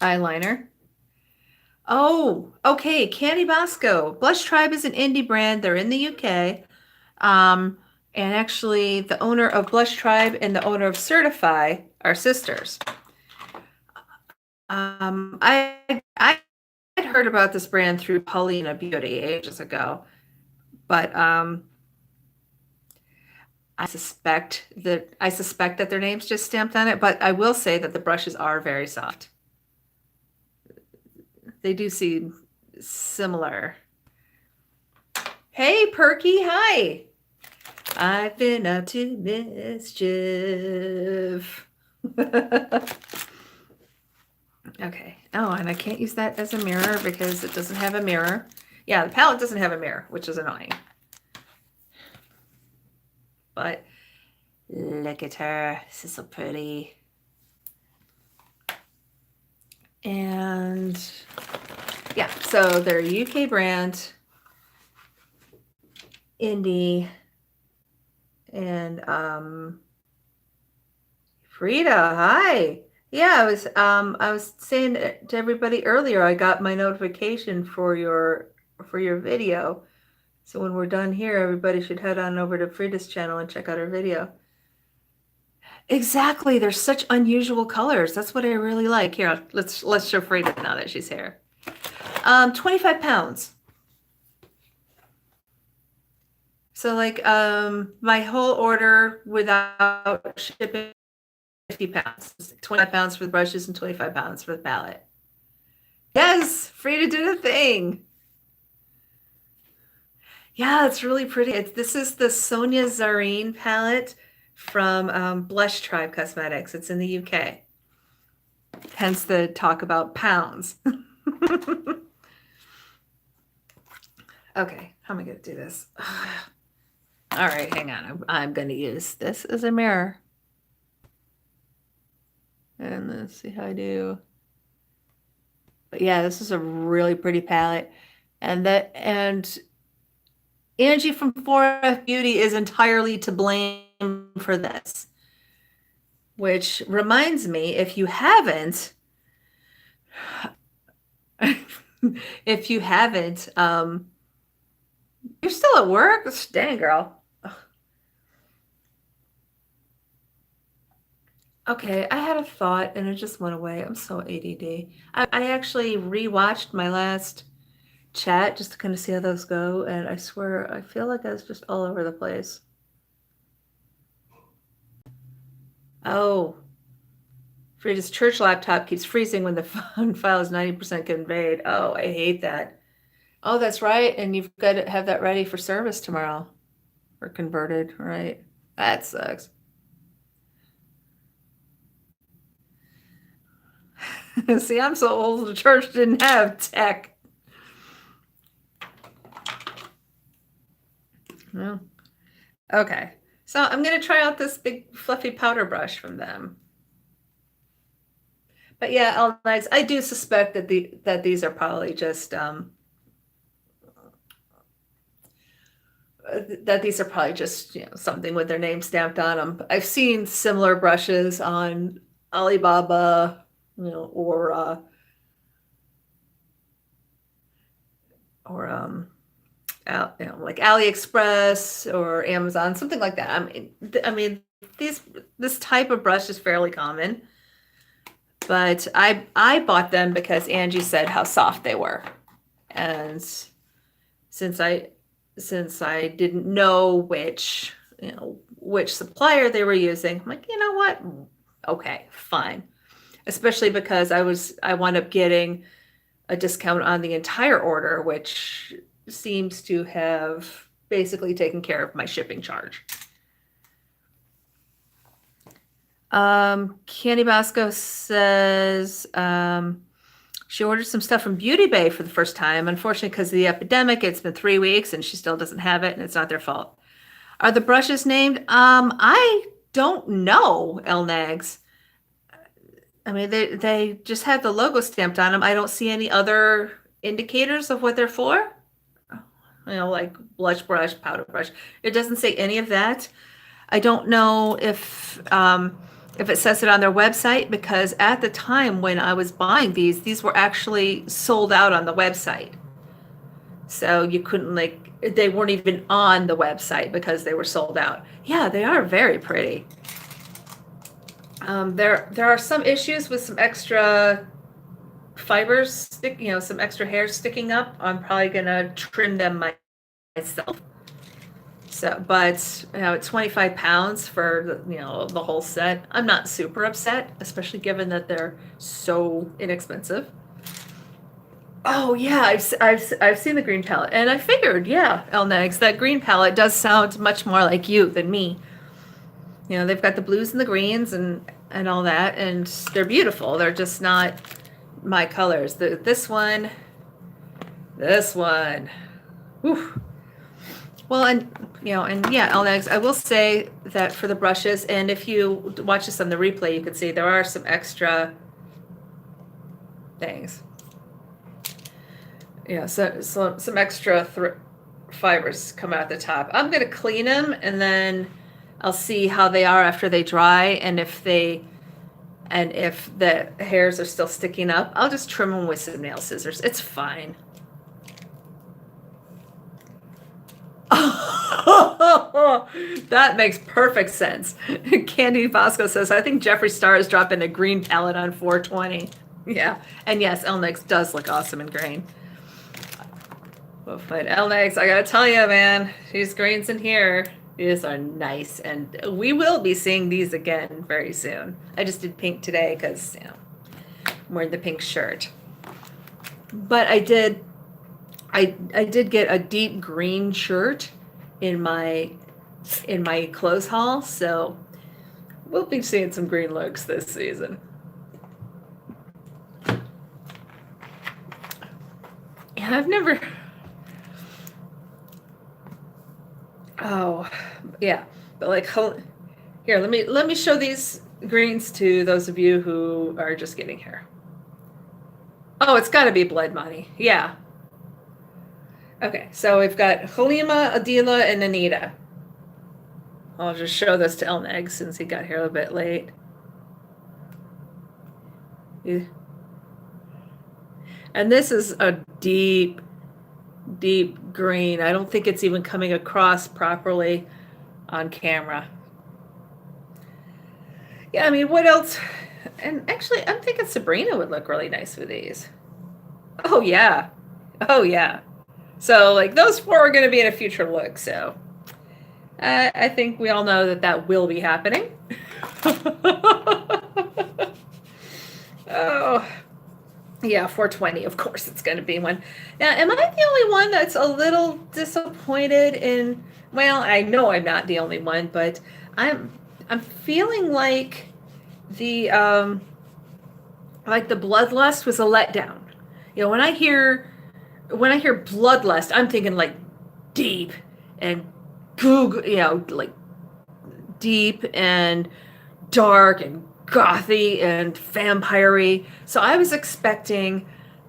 eyeliner. Oh, okay. Candy Bosco. Blush Tribe is an indie brand. They're in the UK. And actually, the owner of Blush Tribe and the owner of Certify are sisters. I had heard about this brand through Paulina Beauty ages ago, but I suspect that their name's just stamped on it. But I will say that the brushes are very soft. They do seem similar. Hey, Perky, hi. I've been up to mischief. Okay. Oh, and I can't use that as a mirror because it doesn't have a mirror. Yeah, the palette doesn't have a mirror, which is annoying. But look at her. This is so pretty. And yeah, so they're a UK brand, indie, and Frida, hi. Yeah, I was saying to everybody earlier, I got my notification for your video. So when we're done here, everybody should head on over to Frida's channel and check out her video. Exactly. There's such unusual colors. That's what I really like. Here, let's show Frida now that she's here. 25 pounds. So like my whole order without shipping 50 pounds. 25 pounds for the brushes and 25 pounds for the palette. Yes, Frida did a thing. Yeah, it's really pretty. This is the Sonia Zarine palette from Blush Tribe Cosmetics. It's in the UK. Hence the talk about pounds. Okay, how am I going to do this? All right, hang on. I'm going to use this as a mirror. And let's see how I do. But yeah, this is a really pretty palette. And Angie from 4F Beauty is entirely to blame for this. Which reminds me, if you haven't, you're still at work? Dang, girl. Okay, I had a thought and it just went away. I'm so ADD. I actually rewatched my last chat just to kind of see how those go, and I swear I feel like I was just all over the place. Oh, Frida's church laptop keeps freezing when the file is 90% conveyed. Oh, I hate that. Oh, that's right. And you've got to have that ready for service tomorrow or converted, right? That sucks. See, I'm so old, the church didn't have tech. Well, okay. So I'm going to try out this big fluffy powder brush from them. But yeah, all nice. I do suspect that these are probably just something with their name stamped on them. I've seen similar brushes on Alibaba, or or like AliExpress or Amazon, something like that. This type of brush is fairly common, but I bought them because Angie said how soft they were, and since I didn't know which supplier they were using, I'm like, you know what? Okay, fine. Especially because I wound up getting a discount on the entire order, which seems to have basically taken care of my shipping charge. Candy Bosco says she ordered some stuff from Beauty Bay for the first time. Unfortunately, because of the epidemic, it's been 3 weeks and she still doesn't have it, and it's not their fault. Are the brushes named? I don't know, Elnags. I mean, they just have the logo stamped on them. I don't see any other indicators of what they're for. Like blush brush, powder brush. It doesn't say any of that. I don't know if it says it on their website, because at the time when I was buying these were actually sold out on the website. So you couldn't, they weren't even on the website because they were sold out. Yeah, they are very pretty. There are some issues with some extra fibers, some extra hairs sticking up. I'm probably gonna trim them myself. So, but it's 25 pounds for the whole set. I'm not super upset, especially given that they're so inexpensive. Oh yeah, I've seen the green palette, and I figured, yeah, Elnegs, that green palette does sound much more like you than me. They've got the blues and the greens and all that, and they're beautiful. They're just not my colors. This one. Whew. Well, and yeah, Elnegs, I will say that for the brushes, and if you watch this on the replay, you can see there are some extra things. So some extra fibers come out the top. I'm gonna clean them, and then I'll see how they are after they dry, and if the hairs are still sticking up, I'll just trim them with some nail scissors. It's fine. That makes perfect sense. Candy Bosco says, I think Jeffree Star is dropping a green palette on 420. Yeah, and yes, Elnex does look awesome in green. But Elnex, I gotta tell you, man, these greens in here, these are nice, and we will be seeing these again very soon. I just did pink today because I'm wearing the pink shirt. But I did get a deep green shirt in my clothes haul, so we'll be seeing some green looks this season. And I've never. Oh, yeah, but here, let me show these greens to those of you who are just getting here. Oh, it's got to be Blood Money, yeah. Okay, so we've got Halima, Adila, and Anita. I'll just show this to Elneg since he got here a little bit late. Yeah. And this is a deep green. I don't think it's even coming across properly on camera. Yeah, I mean, what else? And actually, I'm thinking Sabrina would look really nice with these. Oh, yeah. So, those 4 are going to be in a future look, so I think we all know that will be happening. Oh, yeah, 420, of course it's going to be one. Now, am I the only one that's a little disappointed in, well, I know I'm not the only one, but I'm feeling like the Bloodlust was a letdown. When I hear Bloodlust, I'm thinking deep and deep and dark and gothy and vampire-y. So I was expecting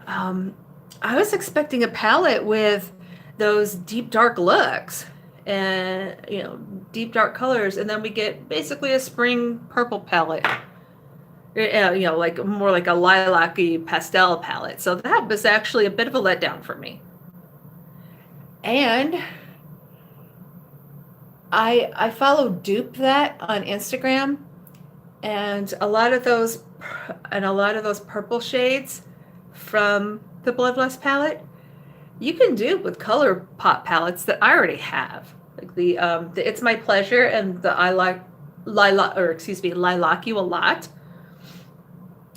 a palette with those deep dark looks and deep dark colors, and then we get basically a spring purple palette. More like a lilac-y pastel palette. So that was actually a bit of a letdown for me. And I follow Dupe That on Instagram, and a lot of those purple shades from the Bloodlust palette you can do with color pop palettes that I already have, like the It's My Pleasure and the I like Lilac You a Lot.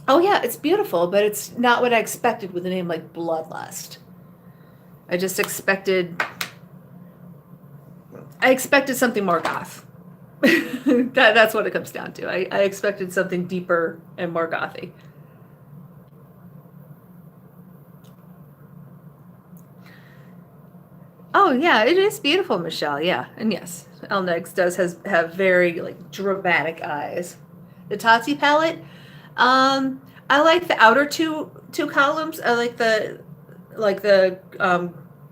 Oh yeah, it's beautiful, but it's not what I expected with a name like Bloodlust. I just expected something more goth. That's what it comes down to. I expected something deeper and more gothy. Oh yeah, it is beautiful, Michelle. Yeah, and yes, Elnex does have very like dramatic eyes. The Tati palette, I like the outer two columns. I like the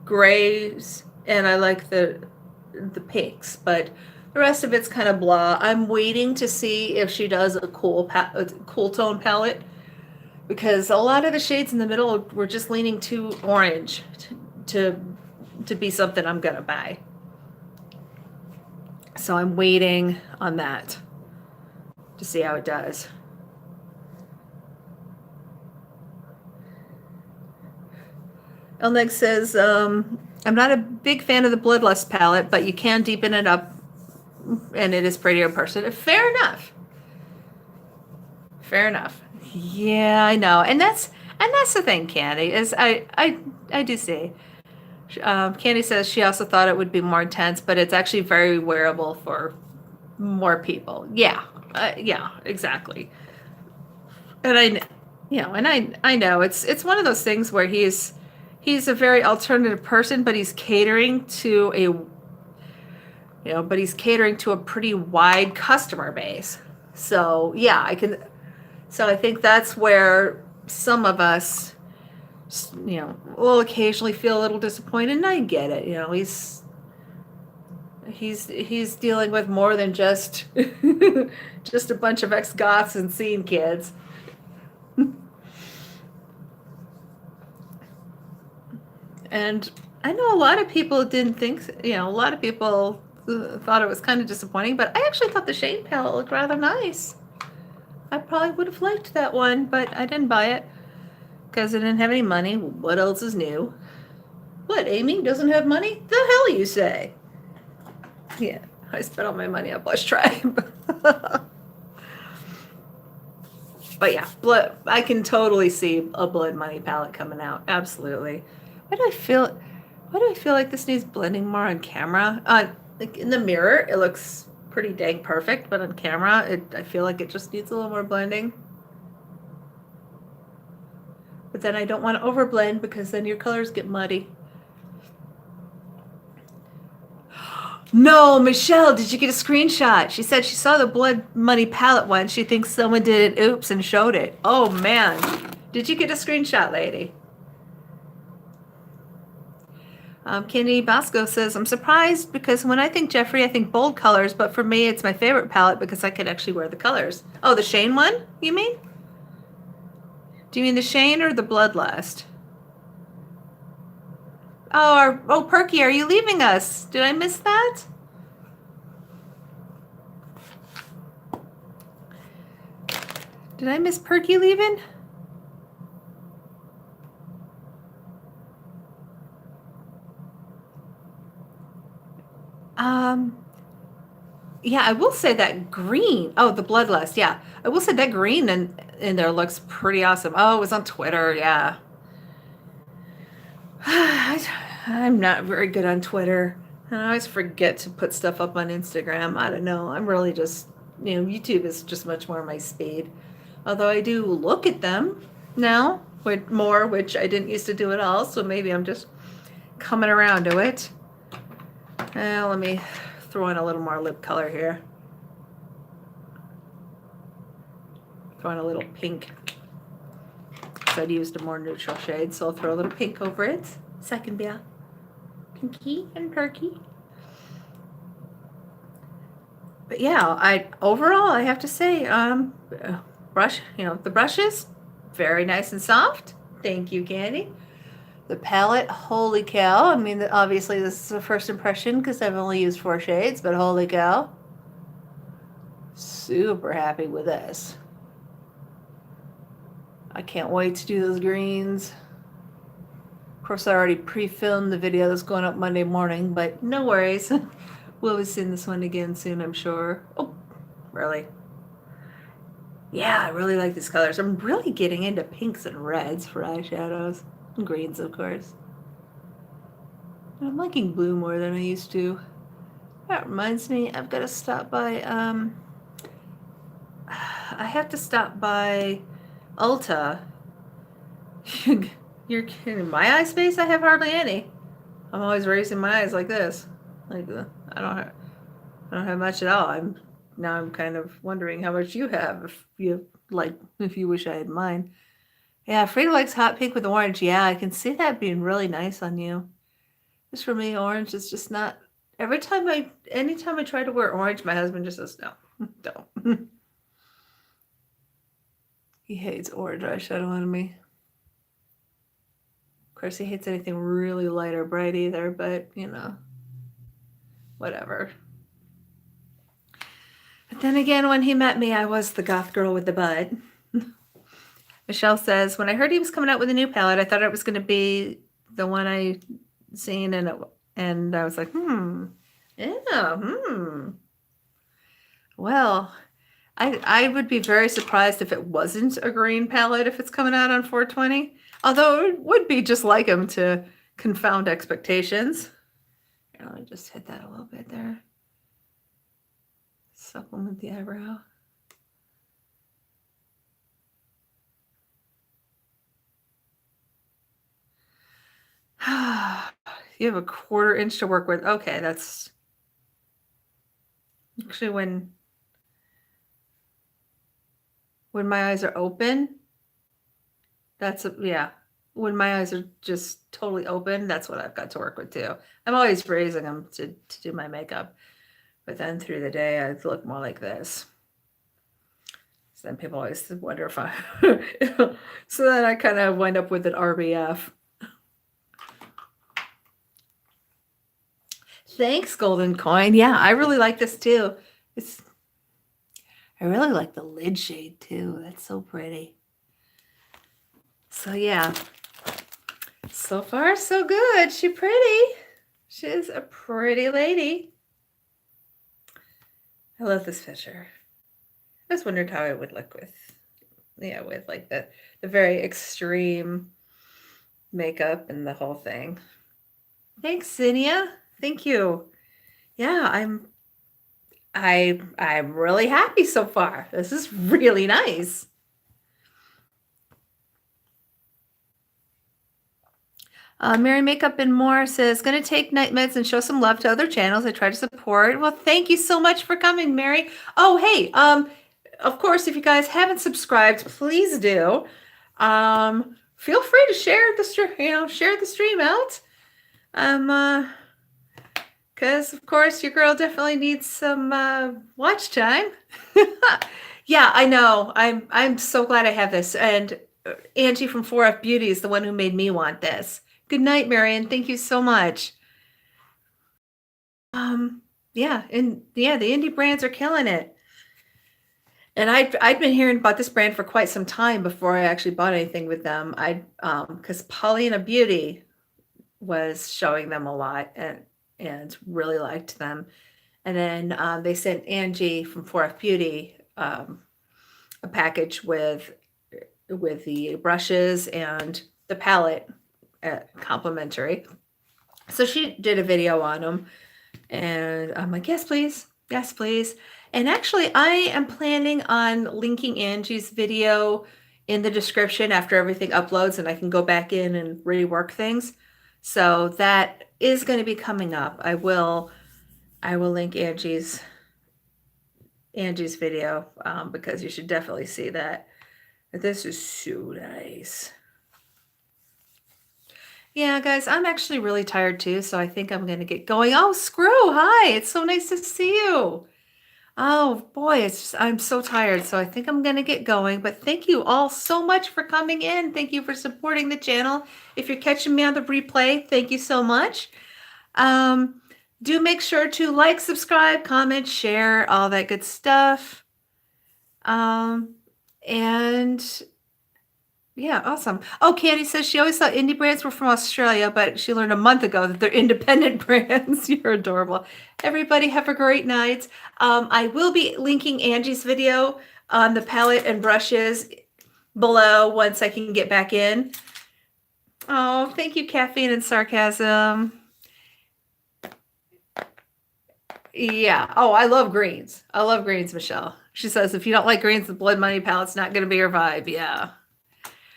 grays, and I like the pinks, but the rest of it's kind of blah. I'm waiting to see if she does a cool tone palette, because a lot of the shades in the middle were just leaning too orange to to be something I'm gonna buy. So I'm waiting on that to see how it does. Elneg says, I'm not a big fan of the Bloodlust palette, but you can deepen it up and it is prettier in person. Fair enough. Fair enough. Yeah, I know. And that's the thing, Candy, is I do see. Candy says she also thought it would be more intense, but it's actually very wearable for more people. Yeah, yeah, exactly. And I know it's one of those things where he's a very alternative person, but he's catering to he's catering to a pretty wide customer base. So yeah, So I think that's where some of us, will occasionally feel a little disappointed, and I get it. He's dealing with more than just just a bunch of ex-goths and scene kids. And I know a lot of people didn't think, a lot of people thought it was kind of disappointing, but I actually thought the shade palette looked rather nice. I probably would have liked that one, but I didn't buy it because I didn't have any money. What else is new? What, Amy doesn't have money? The hell you say? Yeah, I spent all my money on Blush Tribe. But yeah, I can totally see a Blood Money palette coming out. Absolutely. Why do I feel? Why do I feel like this needs blending more on camera? Like in the mirror, it looks pretty dang perfect, but on camera, I feel like it just needs a little more blending. But then I don't want to overblend because then your colors get muddy. No, Michelle, did you get a screenshot? She said she saw the Blood Money palette one. She thinks someone did an oops and showed it. Oh man, did you get a screenshot, lady? Kennedy Bosco says, I'm surprised because when I think Jeffree, I think bold colors, but for me, it's my favorite palette because I could actually wear the colors. Oh, the Shane one, you mean? Do you mean the Shane or the Bloodlust? Oh, Perky, are you leaving us? Did I miss that? Did I miss Perky leaving? Yeah, I will say that green. Oh, the Bloodlust. Yeah, I will say that green in there looks pretty awesome. Oh, it was on Twitter. Yeah. I'm not very good on Twitter. I always forget to put stuff up on Instagram. I don't know. I'm really just, YouTube is just much more my speed. Although I do look at them now with more, which I didn't used to do at all. So maybe I'm just coming around to it. Let me throw in a little more lip color here. Throw in a little pink. So I'd used a more neutral shade, so I'll throw a little pink over it. Second be pinky and perky. But yeah, overall I have to say, brush, the brushes, very nice and soft. Thank you, Candy. The palette, holy cow. I mean, obviously this is a first impression because I've only used 4 shades, but holy cow. Super happy with this. I can't wait to do those greens. Of course, I already pre-filmed the video that's going up Monday morning, but no worries. We'll be seeing this one again soon, I'm sure. Oh, really? Yeah, I really like these colors. I'm really getting into pinks and reds for eyeshadows. And greens, of course. I'm liking blue more than I used to. That reminds me, I've got to stop by, I have to stop by Ulta. You're kidding. My eye space, I have hardly any. I'm always raising my eyes like this. Like, I don't have much at all. I'm kind of wondering how much you have, if you wish I had mine. Yeah, Frida likes hot pink with orange. Yeah, I can see that being really nice on you. Just for me, orange is just not. Anytime I try to wear orange, my husband just says, no, don't. He hates orange eyeshadow on me. Of course, he hates anything really light or bright either, but, whatever. But then again, when he met me, I was the goth girl with the bud. Michelle says, when I heard he was coming out with a new palette, I thought it was going to be the one I seen, and I was like, Well, I would be very surprised if it wasn't a green palette if it's coming out on 420. Although it would be just like him to confound expectations. Here, let me just hit that a little bit there. Supplement the eyebrow. You have a 1/4 inch to work with. Okay, that's actually when my eyes are open. When my eyes are just totally open, that's what I've got to work with too. I'm always raising them to do my makeup, but then through the day I look more like this. So then people always wonder if I. So then I kind of wind up with an RBF. Thanks, Golden Coin. Yeah, I really like this too. I really like the lid shade too. That's so pretty. So yeah, so far so good. She's pretty. She's a pretty lady. I love this picture. I just wondered how it would look with like the very extreme makeup and the whole thing. Thanks, Zinnia. Thank you. Yeah, I'm really happy so far. This is really nice. Mary Makeup and More says, going to take night meds and show some love to other channels I try to support. Well, thank you so much for coming, Mary. Oh, hey, of course, if you guys haven't subscribed, please do. Feel free to share the stream out. Because of course your girl definitely needs some watch time. Yeah, I know. I'm so glad I have this. And Angie from 4F Beauty is the one who made me want this. Good night, Marion. Thank you so much. Yeah, the indie brands are killing it. And I'd been hearing about this brand for quite some time before I actually bought anything with them. Because Paulina Beauty was showing them a lot and really liked them. And then they sent Angie from 4F Beauty a package with the brushes and the palette complimentary. So she did a video on them, and I'm like, yes, please. Yes, please. And actually, I am planning on linking Angie's video in the description after everything uploads, and I can go back in and rework things. So that is going to be coming up. I will link Angie's video because you should definitely see that. This is so nice. Yeah, guys, I'm actually really tired too, so I think I'm going to get going. Oh, Screw, hi. It's so nice to see you. Oh boy, I'm so tired, so I think I'm gonna get going. But thank you all so much for coming in. Thank you for supporting the channel. If you're catching me on the replay, thank you so much. Um, do make sure to like, subscribe, comment, share, all that good stuff. And yeah, awesome. Oh, Candy says she always thought indie brands were from Australia, but she learned a month ago that they're independent brands. You're adorable. Everybody have a great night. I will be linking Angie's video on the palette and brushes below once I can get back in. Oh, thank you, Caffeine and Sarcasm. Yeah. Oh, I love greens. I love greens, Michelle. She says, if you don't like greens, the Blood Money palette's not going to be your vibe. Yeah.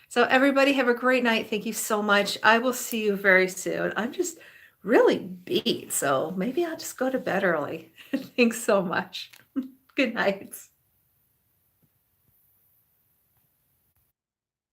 So everybody have a great night. Thank you so much. I will see you very soon. I'm just really beat, so maybe I'll just go to bed early. Thanks so much. Good night.